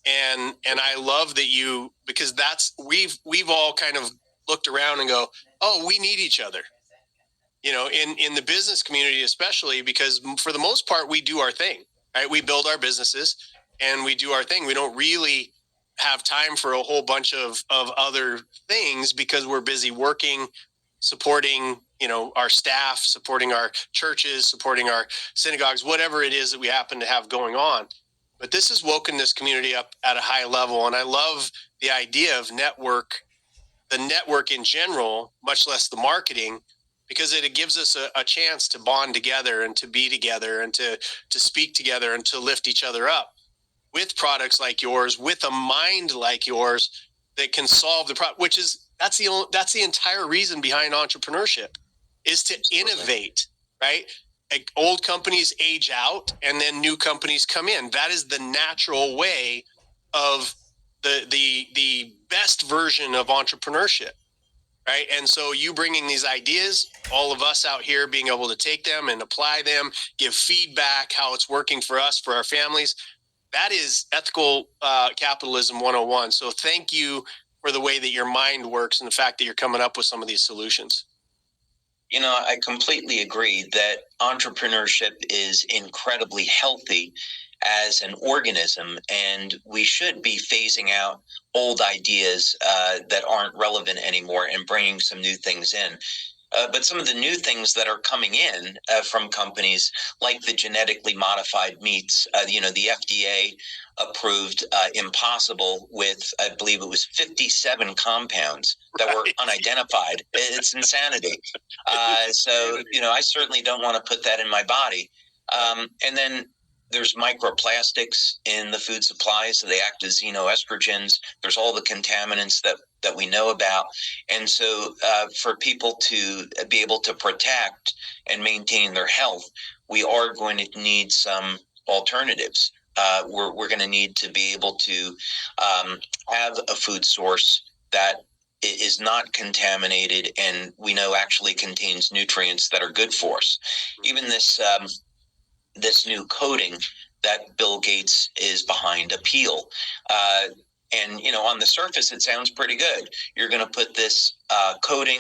And I love that because that's we've all kind of looked around and go, oh, we need each other. In the business community, especially, because for the most part, we do our thing, right? We build our businesses and we do our thing. We don't really have time for a whole bunch of other things because we're busy working, supporting, our staff, supporting our churches, supporting our synagogues, whatever it is that we happen to have going on. but this has woken this community up at a high level. And I love the idea of the network in general, much less the marketing, because it gives us a chance to bond together and to be together and to speak together and to lift each other up with products like yours, with a mind like yours that can solve the problem, that's the entire reason behind entrepreneurship, is to innovate, right? Like, old companies age out and then new companies come in. That is the natural way of the best version of entrepreneurship, right? And so you bringing these ideas, all of us out here being able to take them and apply them, give feedback, how it's working for us, for our families, that is ethical capitalism 101. So thank you for the way that your mind works and the fact that you're coming up with some of these solutions. I completely agree that entrepreneurship is incredibly healthy as an organism, and we should be phasing out old ideas that aren't relevant anymore and bringing some new things in. But some of the new things that are coming in from companies like the genetically modified meats, the FDA approved Impossible with, I believe it was 57 compounds that were unidentified. It's insanity. So I certainly don't want to put that in my body. And then there's microplastics in the food supply, so they act as xenoestrogens. There's all the contaminants that we know about. And so for people to be able to protect and maintain their health, we are going to need some alternatives. We're going to need to be able to have a food source that is not contaminated and we know actually contains nutrients that are good for us. Even this new coating that Bill Gates is behind, a peel. And on the surface, it sounds pretty good. You're going to put this coating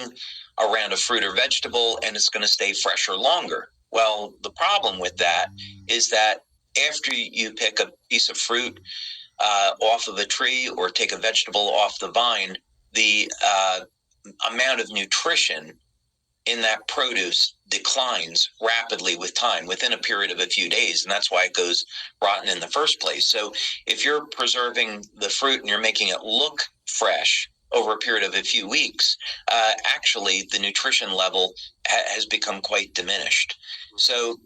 around a fruit or vegetable, and it's going to stay fresher longer. Well, the problem with that is that after you pick a piece of fruit off of a tree or take a vegetable off the vine, the amount of nutrition in that produce declines rapidly with time, within a period of a few days, and that's why it goes rotten in the first place. So if you're preserving the fruit and you're making it look fresh over a period of a few weeks, actually the nutrition level has become quite diminished. So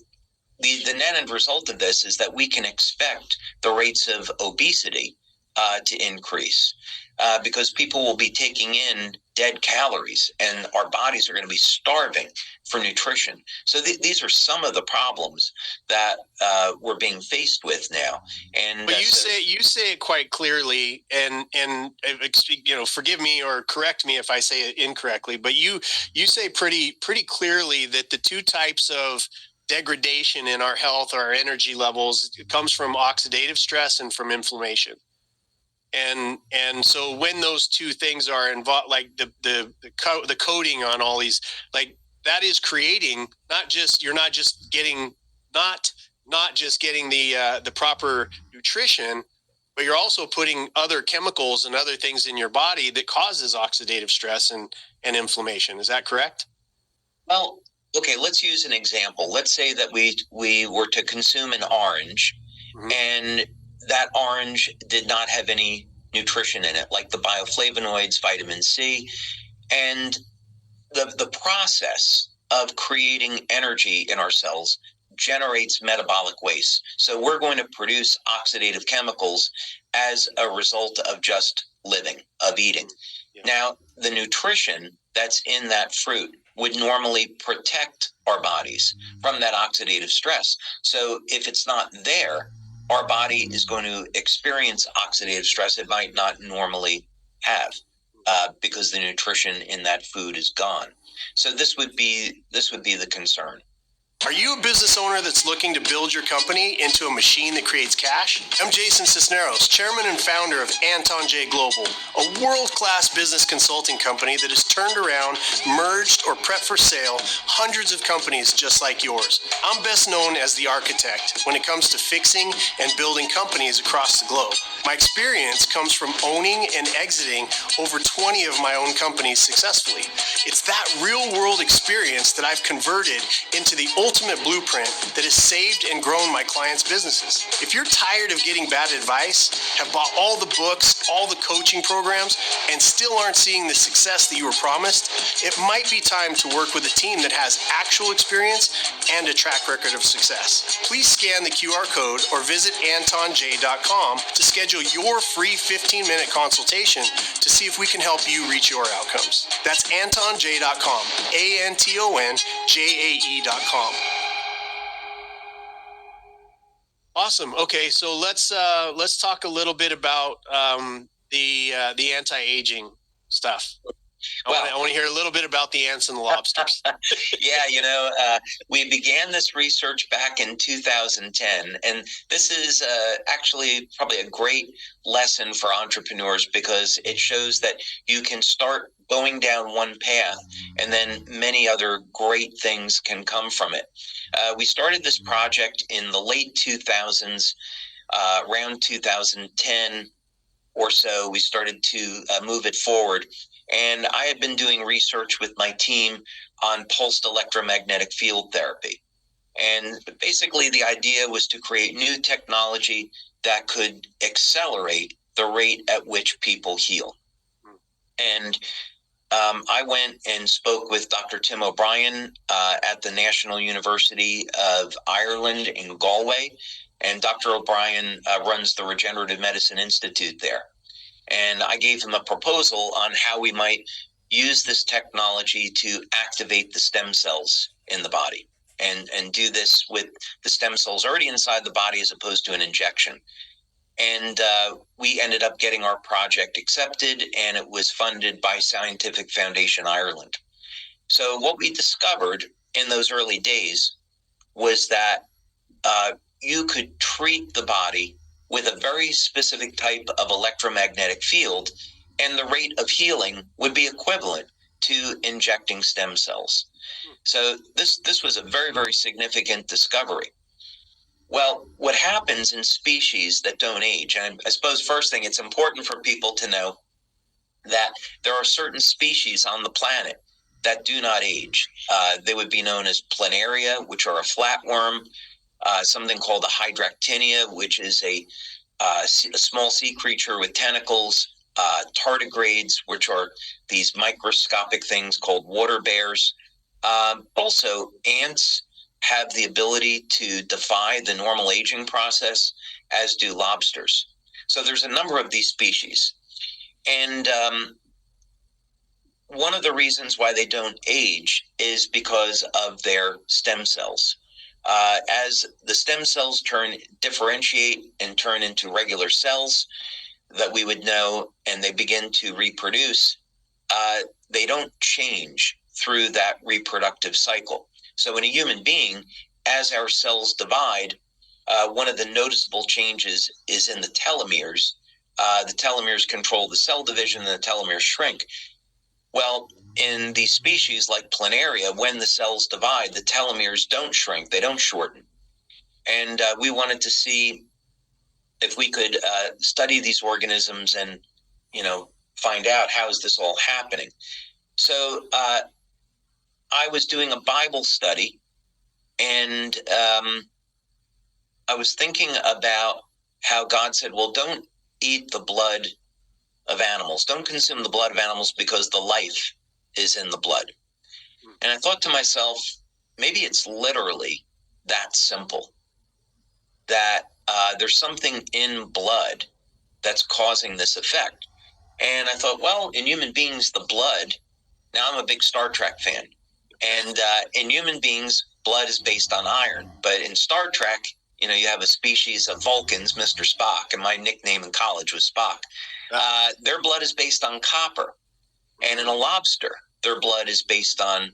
the net end result of this is that we can expect the rates of obesity to increase because people will be taking in dead calories and our bodies are going to be starving for nutrition. So these are some of the problems that we're being faced with now. And but you say it quite clearly, and forgive me or correct me if I say it incorrectly, but you say pretty clearly that the two types of degradation in our health or our energy levels, it comes from oxidative stress and from inflammation. And so when those two things are involved, like the coating on all these, like that is creating not just getting the proper nutrition, but you're also putting other chemicals and other things in your body that causes oxidative stress and inflammation. Is that correct? Well, okay, let's use an example. Let's say that we were to consume an orange, mm-hmm. and that orange did not have any nutrition in it, like the bioflavonoids, vitamin C, and the process of creating energy in our cells generates metabolic waste. So we're going to produce oxidative chemicals as a result of just living, of eating. Yeah. Now, the nutrition that's in that fruit would normally protect our bodies from that oxidative stress. So if it's not there, our body is going to experience oxidative stress it might not normally have because the nutrition in that food is gone. So this would be the concern. Are you a business owner that's looking to build your company into a machine that creates cash? I'm Jason Sisneros, chairman and founder of Anton J Global, a world-class business consulting company that has turned around, merged, or prepped for sale hundreds of companies just like yours. I'm best known as the architect when it comes to fixing and building companies across the globe. My experience comes from owning and exiting over 20 of my own companies successfully. It's that real-world experience that I've converted into the ultimate blueprint that has saved and grown my clients' businesses. If you're tired of getting bad advice, have bought all the books, all the coaching programs, and still aren't seeing the success that you were promised, it might be time to work with a team that has actual experience and a track record of success. Please scan the QR code or visit antonj.com to schedule your free 15-minute consultation to see if we can help you reach your outcomes. That's antonj.com, ANTONJAE.com. Awesome. Okay, so let's talk a little bit about the anti-aging stuff. I want to hear a little bit about the ants and the lobsters. Yeah, we began this research back in 2010, and this is actually probably a great lesson for entrepreneurs because it shows that you can start going down one path and then many other great things can come from it. We started this project in the late 2000s, around 2010 or so, we started to move it forward. And I had been doing research with my team on pulsed electromagnetic field therapy. And basically the idea was to create new technology that could accelerate the rate at which people heal. And I went and spoke with Dr. Tim O'Brien at the National University of Ireland in Galway. And Dr. O'Brien runs the Regenerative Medicine Institute there. And I gave him a proposal on how we might use this technology to activate the stem cells in the body and do this with the stem cells already inside the body as opposed to an injection. And we ended up getting our project accepted, and it was funded by Scientific Foundation Ireland. So what we discovered in those early days was that you could treat the body with a very specific type of electromagnetic field, and the rate of healing would be equivalent to injecting stem cells. So this was a very, very significant discovery. Well, what happens in species that don't age, and I suppose first thing, it's important for people to know that there are certain species on the planet that do not age. They would be known as planaria, which are a flatworm, something called a hydractinia, which is a small sea creature with tentacles, tardigrades, which are these microscopic things called water bears. Also, ants have the ability to defy the normal aging process, as do lobsters. So there's a number of these species. And one of the reasons why they don't age is because of their stem cells. As the stem cells differentiate and turn into regular cells that we would know, and they begin to reproduce, they don't change through that reproductive cycle. So in a human being, as our cells divide, one of the noticeable changes is in the telomeres. The telomeres control the cell division, and the telomeres shrink. Well, in these species like planaria, when the cells divide, the telomeres don't shrink, they don't shorten. And we wanted to see if we could study these organisms and, find out how is this all happening. So I was doing a Bible study, and I was thinking about how God said, well, don't eat the blood of animals. Don't consume the blood of animals because the life is in the blood. And I thought to myself, maybe it's literally that simple, that there's something in blood that's causing this effect. And I thought, well, in human beings, the blood, now I'm a big Star Trek fan, and in human beings, blood is based on iron. But in Star Trek, you have a species of Vulcans, Mr. Spock, and my nickname in college was Spock. Their blood is based on copper. And in a lobster, their blood is based on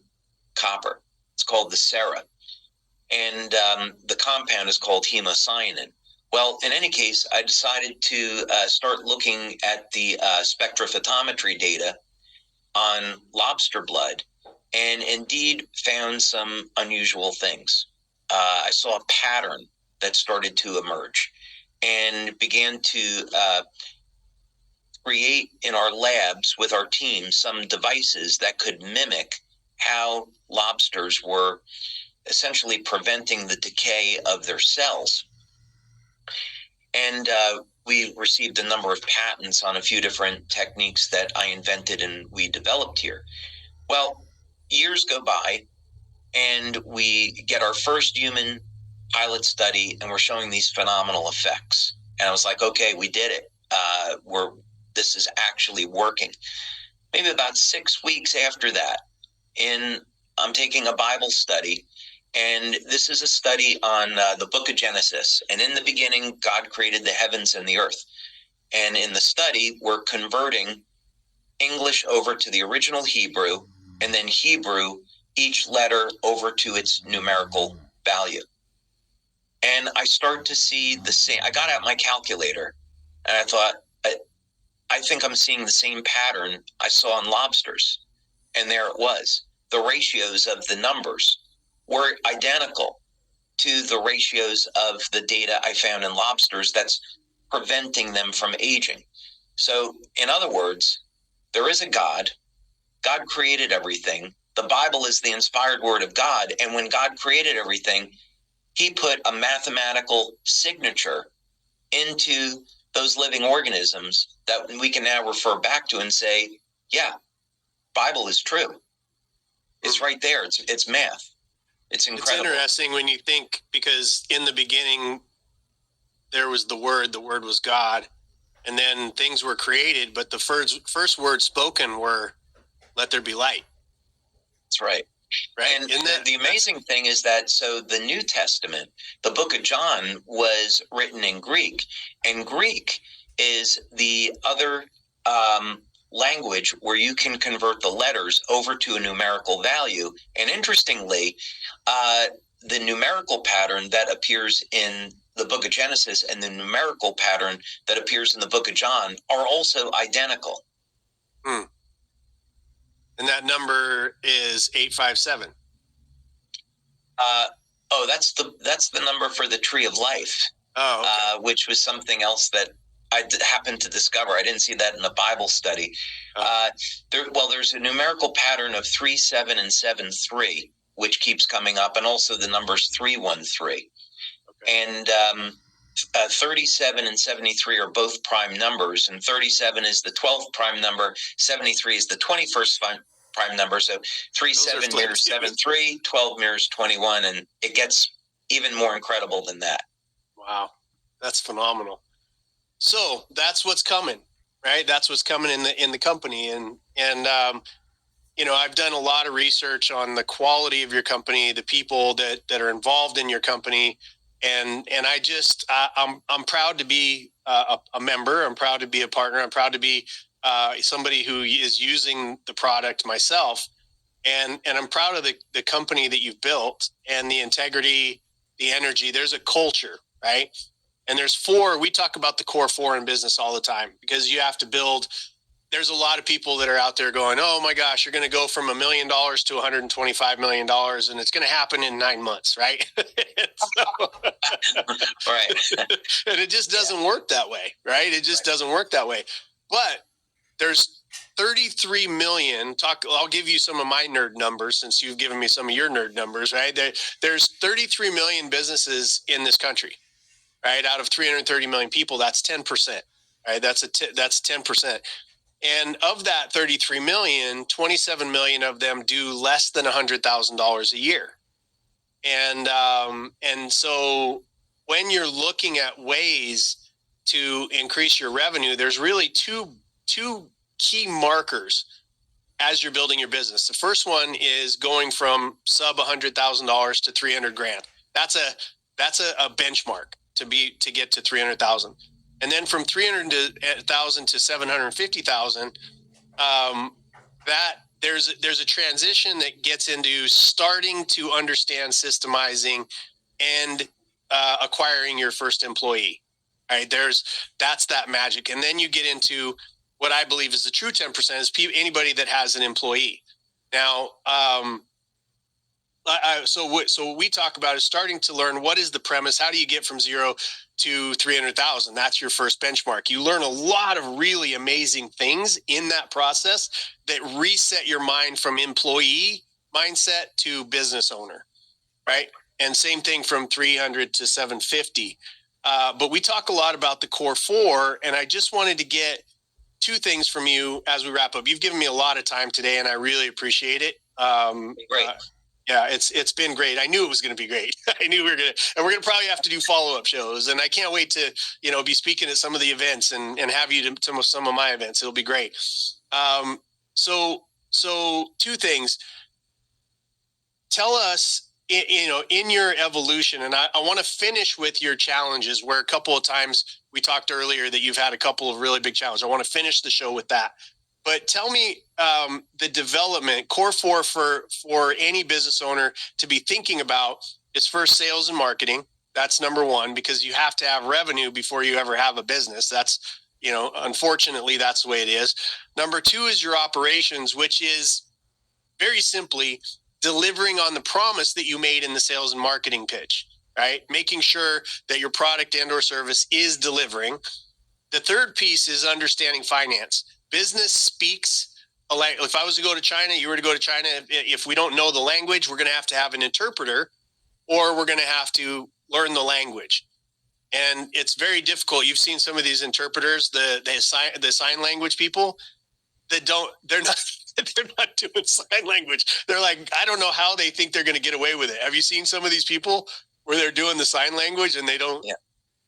copper. It's called the sera. And the compound is called hemocyanin. Well, in any case, I decided to start looking at the spectrophotometry data on lobster blood, and indeed found some unusual things. I saw a pattern that started to emerge and began to create in our labs with our team some devices that could mimic how lobsters were essentially preventing the decay of their cells. And we received a number of patents on a few different techniques that I invented and we developed here. Well, years go by, and we get our first human pilot study, and we're showing these phenomenal effects. And I was like, okay, we did it. This is actually working. Maybe about 6 weeks after that, I'm taking a Bible study, and this is a study on the book of Genesis. And in the beginning, God created the heavens and the earth. And in the study, we're converting English over to the original Hebrew, and then Hebrew, each letter over to its numerical value. And I start to see the same. I got out my calculator, and I thought, I think I'm seeing the same pattern I saw in lobsters. And there it was. The ratios of the numbers were identical to the ratios of the data I found in lobsters that's preventing them from aging. So, in other words, there is a God. God created everything. The Bible is the inspired word of God. And when God created everything, he put a mathematical signature into those living organisms that we can now refer back to and say, yeah, Bible is true. It's right there. It's math. It's incredible. It's interesting when you think, because in the beginning, there was the Word was God, and then things were created, but the first words spoken were, let there be light. That's right. Right. And the amazing thing is that, so the New Testament, the book of John, was written in Greek, and Greek is the other language where you can convert the letters over to a numerical value. And interestingly, the numerical pattern that appears in the book of Genesis and the numerical pattern that appears in the book of John are also identical. And that number is 857. That's the number for the tree of life. Oh, okay. Which was something else that I happened to discover. I didn't see that in the Bible study. There's a numerical pattern of 3, 7, and 7, 3, which keeps coming up, and also the numbers 3, 1, 3. Okay. And 37 and 73 are both prime numbers, and 37 is the 12th prime number, 73 is the 21st prime number. So 3, 7 mirrors 7, 3, 12 mirrors 21, and it gets even more incredible than that. Wow, that's phenomenal. So that's what's coming, right? That's what's coming in the company, and I've done a lot of research on the quality of your company, the people that are involved in your company, and I'm proud to be a member. I'm proud to be a partner. I'm proud to be somebody who is using the product myself, and I'm proud of the company that you've built and the integrity, the energy. There's a culture, right? And there's 4. We talk about the core 4 in business all the time, because you have to build. There's a lot of people that are out there going, oh my gosh, you're going to go from $1 million to $125 million, and it's going to happen in 9 months, right? Right. And it just doesn't work that way, right? It just doesn't work that way. But there's 33 million. I'll give you some of my nerd numbers, since you've given me some of your nerd numbers, right? There's 33 million businesses in this country, right? Out of 330 million people, that's 10%, right? That's 10%. And of that 33 million, 27 million of them do less than $100,000 a year. And so when you're looking at ways to increase your revenue, there's really two key markers as you're building your business. The first one is going from sub $100,000 to $300,000. That's a benchmark to get to 300,000. And then from 300,000 to 750,000, that there's a transition that gets into starting to understand systemizing and acquiring your first employee. Right? That's that magic. And then you get into what I believe is the true 10% is anybody that has an employee. Now, so what we talk about is starting to learn what is the premise. How do you get from 0 to 300,000? That's your first benchmark. You learn a lot of really amazing things in that process that reset your mind from employee mindset to business owner. right? And same thing from 300 to 750. But we talk a lot about the core four, and I just wanted to get two things from you as we wrap up. You've given me a lot of time today, and I really appreciate it. Great. Yeah, it's been great. I knew it was going to be great. I knew we're going to probably have to do follow-up shows, and I can't wait to, be speaking at some of the events and have you to some of my events. It'll be great. So two things. Tell us, in your evolution, and I want to finish with your challenges, where a couple of times we talked earlier that you've had a couple of really big challenges. I want to finish the show with that. But tell me the development, core four for any business owner to be thinking about is first sales and marketing. That's number one, because you have to have revenue before you ever have a business. That's, unfortunately, that's the way it is. Number two is your operations, which is very simply delivering on the promise that you made in the sales and marketing pitch, right? Making sure that your product and or service is delivering. The third piece is understanding finance. Business speaks a language. If I was to go to China, you were to go to China, if we don't know the language, we're going to have an interpreter, or we're going to have to learn the language. And it's very difficult. You've seen some of these interpreters, the sign language people that they're not doing sign language. They're like, I don't know how they think they're going to get away with it. Have you seen some of these people where they're doing the sign language and they don't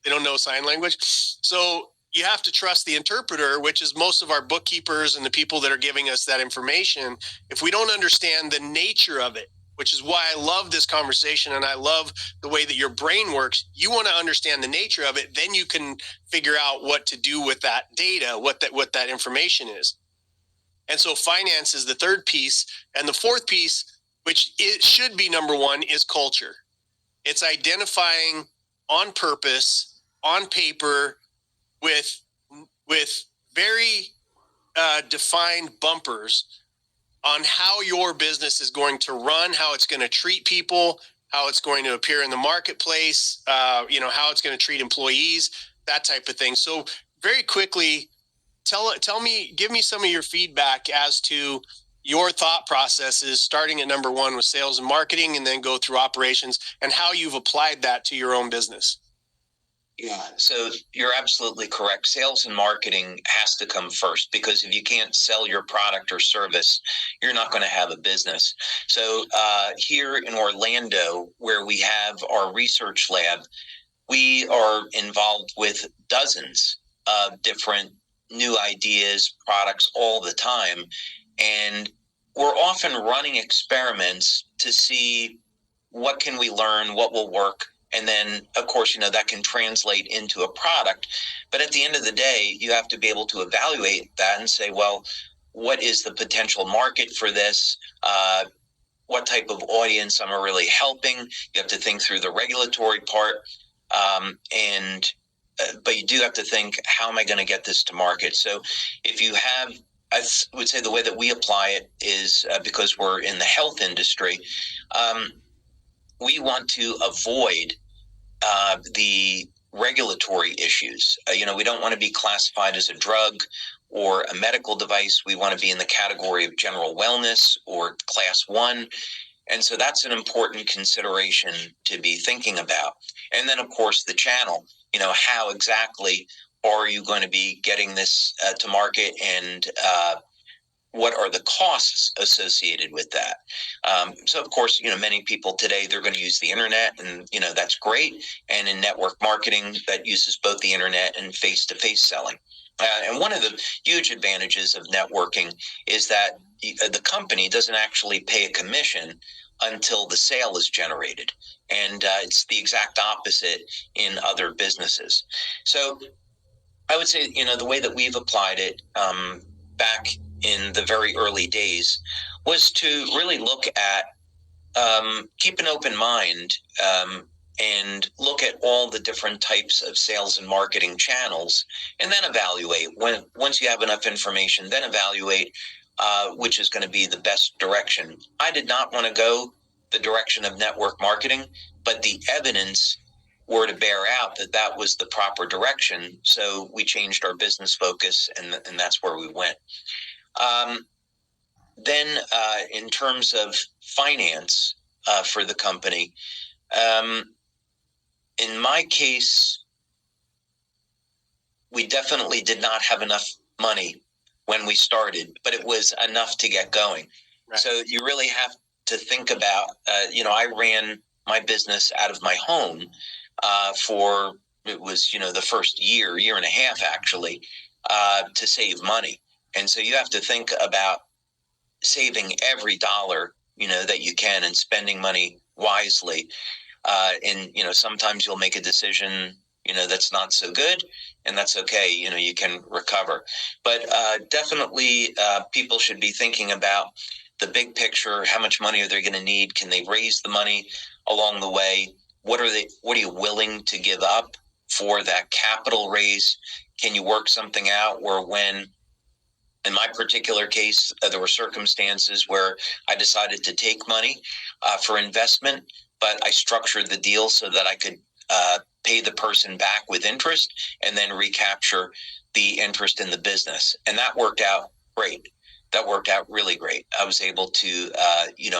know sign language? So you have to trust the interpreter, which is most of our bookkeepers and the people that are giving us that information. If we don't understand the nature of it, which is why I love this conversation and I love the way that your brain works, you want to understand the nature of it. Then you can figure out what to do with that data, what that information is. And so finance is the third piece. And the fourth piece, which it should be number one, is culture. It's identifying on purpose, on paper, with very defined bumpers on how your business is going to run, how it's going to treat people, how it's going to appear in the marketplace, how it's going to treat employees, that type of thing. So very quickly, give me some of your feedback as to your thought processes, starting at number one with sales and marketing, and then go through operations, and how you've applied that to your own business. Yeah, so you're absolutely correct. Sales and marketing has to come first, because if you can't sell your product or service, you're not going to have a business. So here in Orlando, where we have our research lab, we are involved with dozens of different new ideas, products all the time. And we're often running experiments to see what can we learn, what will work. And then, of course, that can translate into a product. But at the end of the day, you have to be able to evaluate that and say, well, what is the potential market for this? What type of audience am I really helping? You have to think through the regulatory part. But you do have to think, how am I going to get this to market? So if you have, I would say the way that we apply it is because we're in the health industry, we want to avoid the regulatory issues. We don't want to be classified as a drug or a medical device. We want to be in the category of general wellness or class 1. And so that's an important consideration to be thinking about. And then, of course, the channel, how exactly are you going to be getting this to market, and what are the costs associated with that? So, of course, many people today, they're going to use the internet, and, that's great. And in network marketing, that uses both the internet and face-to-face selling. And one of the huge advantages of networking is that the company doesn't actually pay a commission until the sale is generated. And it's the exact opposite in other businesses. So I would say, the way that we've applied it back in the very early days was to really look at, keep an open mind, and look at all the different types of sales and marketing channels, and then evaluate. Once you have enough information, then evaluate which is going to be the best direction. I did not want to go the direction of network marketing, but the evidence were to bear out that was the proper direction. So we changed our business focus, and that's where we went. Then in terms of finance, for the company. In my case, we definitely did not have enough money when we started, but it was enough to get going. Right. So you really have to think about, I ran my business out of my home for, it was, the first year and a half, actually, to save money. And so you have to think about saving every dollar, that you can, and spending money wisely. And sometimes you'll make a decision, that's not so good, and that's okay. You can recover. But definitely people should be thinking about the big picture. How much money are they going to need? Can they raise the money along the way? What are you willing to give up for that capital raise? Can you work something out? Or when, in my particular case, there were circumstances where I decided to take money for investment, but I structured the deal so that I could pay the person back with interest and then recapture the interest in the business. And that worked out great. That worked out really great. I was able to,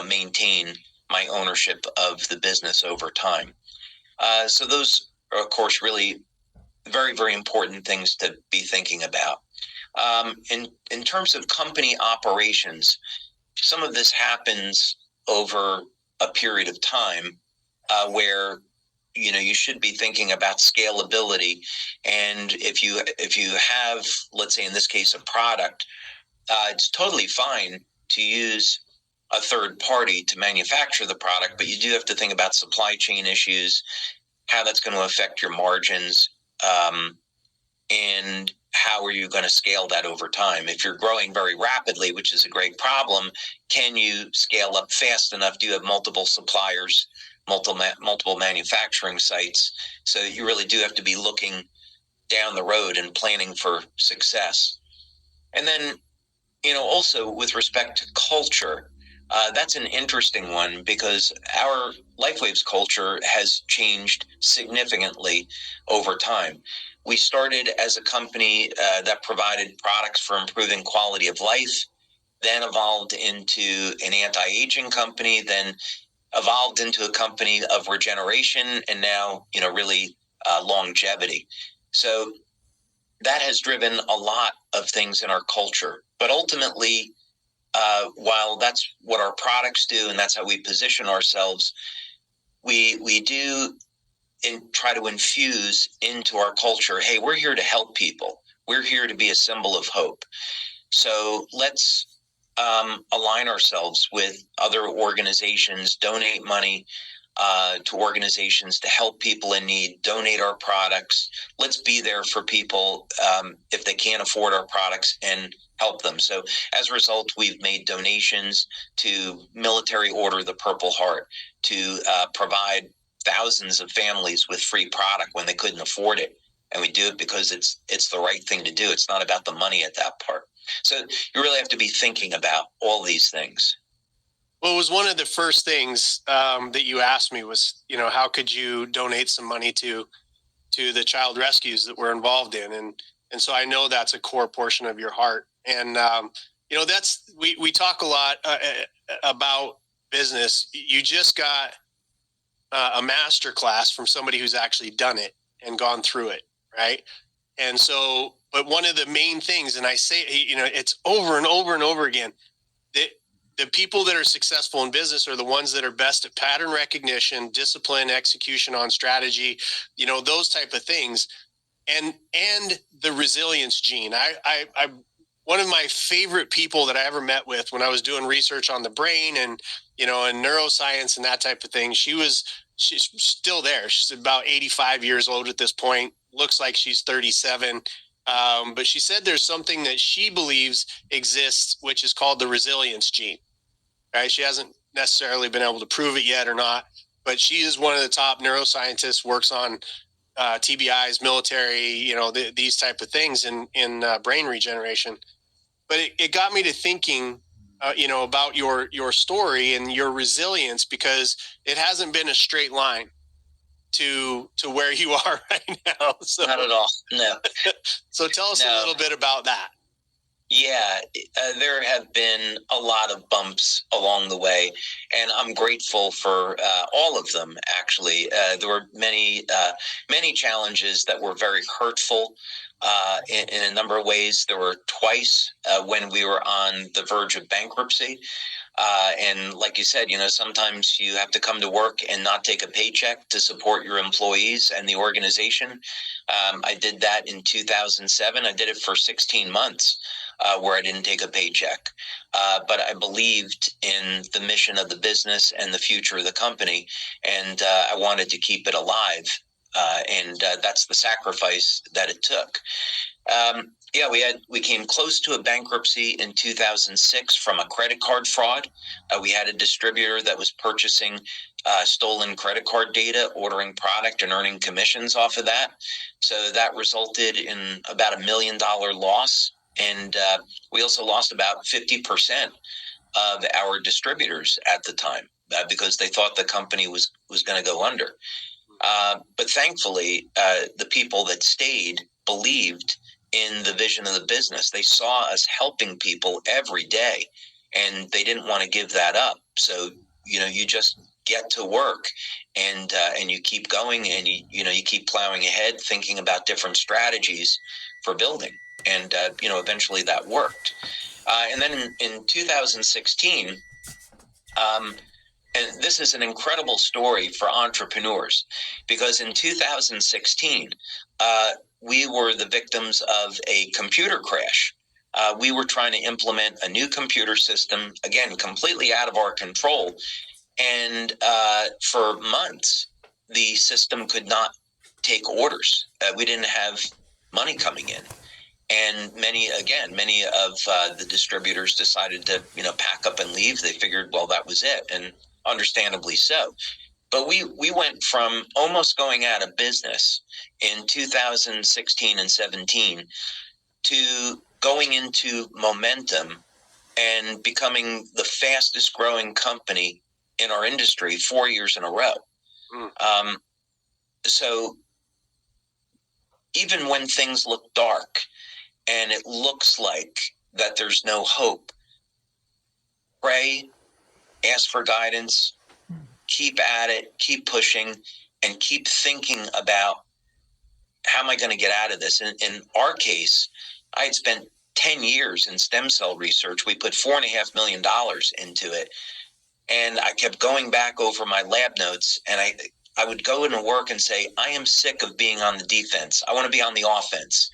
maintain my ownership of the business over time. So those are, of course, really very, very important things to be thinking about. In terms of company operations, some of this happens over a period of time where you should be thinking about scalability. And if you have, let's say in this case, a product, it's totally fine to use a third party to manufacture the product, but you do have to think about supply chain issues, how that's going to affect your margins, and how are you going to scale that over time? If you're growing very rapidly, which is a great problem, can you scale up fast enough? Do you have multiple suppliers, multiple manufacturing sites? So you really do have to be looking down the road and planning for success. And then, also with respect to culture, that's an interesting one, because our LifeWave's culture has changed significantly over time. We started as a company that provided products for improving quality of life, then evolved into an anti-aging company, then evolved into a company of regeneration, and now, really longevity. So that has driven a lot of things in our culture. But ultimately, while that's what our products do and that's how we position ourselves, we do try to infuse into our culture, hey, we're here to help people. We're here to be a symbol of hope. So let's align ourselves with other organizations, donate money to organizations to help people in need, donate our products. Let's be there for people if they can't afford our products, and help them. So as a result, we've made donations to Military Order the Purple Heart to provide thousands of families with free product when they couldn't afford it. And we do it because it's the right thing to do. It's not about the money at that part. So you really have to be thinking about all these things. Well, it was one of the first things that you asked me was, how could you donate some money to the child rescues that we're involved in? And so I know that's a core portion of your heart. And, that's, we talk a lot about business. You just got a master class from somebody who's actually done it and gone through it. Right. And so, but one of the main things, and I say, it's over and over and over again, that the people that are successful in business are the ones that are best at pattern recognition, discipline, execution on strategy, those type of things. And the resilience gene. I one of my favorite people that I ever met with when I was doing research on the brain and, and neuroscience and that type of thing, she's still there. She's about 85 years old at this point. Looks like she's 37. But she said there's something that she believes exists, which is called the resilience gene. Right? She hasn't necessarily been able to prove it yet or not, but she is one of the top neuroscientists, works on TBIs, military, these type of things in brain regeneration. But it got me to thinking, about your story and your resilience, because it hasn't been a straight line to where you are right now. So, not at all. No. So tell us a little bit about that. Yeah, there have been a lot of bumps along the way, and I'm grateful for all of them. Actually, there were many challenges that were very hurtful in a number of ways. There were twice when we were on the verge of bankruptcy. And like you said, sometimes you have to come to work and not take a paycheck to support your employees and the organization. I did that in 2007. I did it for 16 months where I didn't take a paycheck. But I believed in the mission of the business and the future of the company, and I wanted to keep it alive. And that's the sacrifice that it took. Yeah, we came close to a bankruptcy in 2006 from a credit card fraud. We had a distributor that was purchasing stolen credit card data, ordering product, and earning commissions off of that. So that resulted in about $1 million loss, and we also lost about 50% of our distributors at the time because they thought the company was going to go under. But thankfully, the people that stayed believed in the vision of the business. They saw us helping people every day, and they didn't want to give that up. So, you just get to work and you keep going, and you keep plowing ahead, thinking about different strategies for building. And, eventually that worked. And then in 2016, and this is an incredible story for entrepreneurs, because in 2016, we were the victims of a computer crash. We were trying to implement a new computer system, again, completely out of our control. And for months, the system could not take orders. We didn't have money coming in. And many of the distributors decided to, pack up and leave. They figured, well, that was it. And understandably so. But we went from almost going out of business in 2016 and 17 to going into momentum and becoming the fastest growing company in our industry 4 years in a row. So even when things look dark and it looks like that there's no hope, pray, ask for guidance, keep at it, keep pushing, and keep thinking about how am I going to get out of this? In our case, I had spent 10 years in stem cell research. We put $4.5 million into it. And I kept going back over my lab notes, and I would go into work and say, I am sick of being on the defense. I want to be on the offense.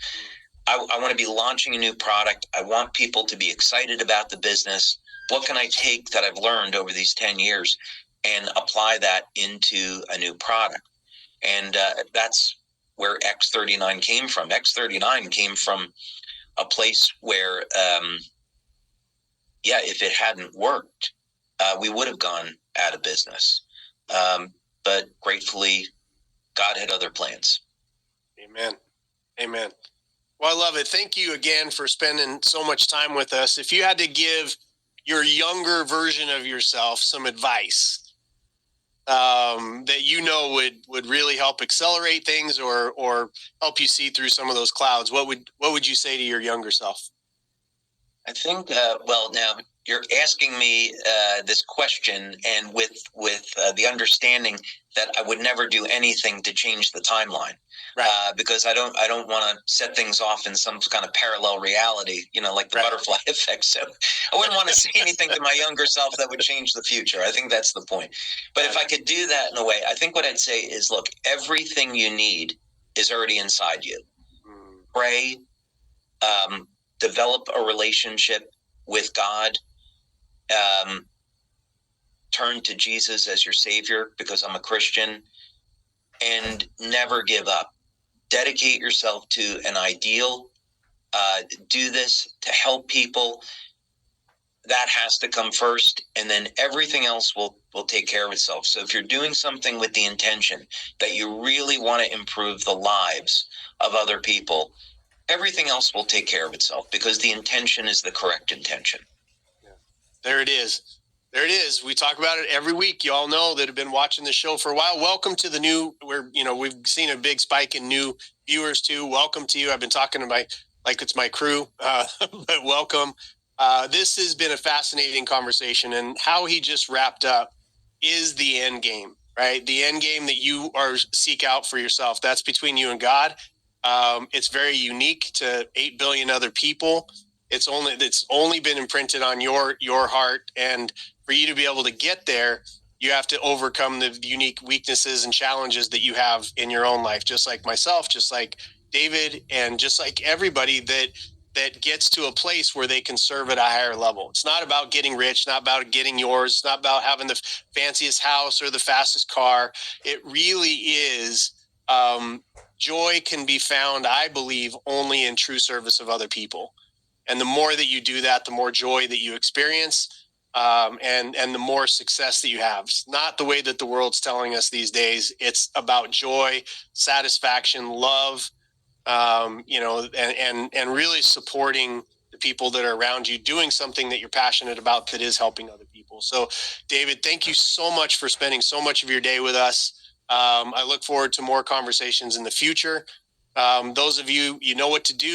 I want to be launching a new product. I want people to be excited about the business. What can I take that I've learned over these 10 years and apply that into a new product? And that's where X39 came from. X39 came from a place where, if it hadn't worked, we would have gone out of business. But gratefully, God had other plans. Amen. Amen. Well, I love it. Thank you again for spending so much time with us. If you had to give your younger version of yourself some advice that would really help accelerate things or help you see through some of those clouds, what would you say to your younger self? I think, now you're asking me this question, and with the understanding that I would never do anything to change the timeline, right? Because I don't want to set things off in some kind of parallel reality, like the butterfly effect. So I wouldn't want to say anything to my younger self that would change the future. I think that's the point. But if I could do that in a way, I think what I'd say is, look, everything you need is already inside you. Pray, develop a relationship with God, turn to Jesus as your Savior, because I'm a Christian, and never give up. Dedicate yourself to an ideal. Do this to help people. That has to come first, and then everything else will take care of itself. So if you're doing something with the intention that you really want to improve the lives of other people, everything else will take care of itself, because the intention is the correct intention. Yeah. There it is. There it is. We talk about it every week. You all know that have been watching the show for a while. Welcome to the new, we've seen a big spike in new viewers too. Welcome to you. I've been talking to my like it's my crew, but welcome. This has been a fascinating conversation, and how he just wrapped up is the end game, right? The end game that you are seek out for yourself. That's between you and God. It's very unique to 8 billion other people. It's only been imprinted on your heart, and for you to be able to get there, you have to overcome the unique weaknesses and challenges that you have in your own life, just like myself, just like David, and just like everybody that gets to a place where they can serve at a higher level. It's not about getting rich, not about getting yours. It's not about having the fanciest house or the fastest car. It really is. Joy can be found, I believe, only in true service of other people. And the more that you do that, the more joy that you experience, and the more success that you have. It's not the way that the world's telling us these days. It's about joy, satisfaction, love, and really supporting the people that are around you, doing something that you're passionate about that is helping other people. So, David, thank you so much for spending so much of your day with us. I look forward to more conversations in the future. Those of you, you know what to do.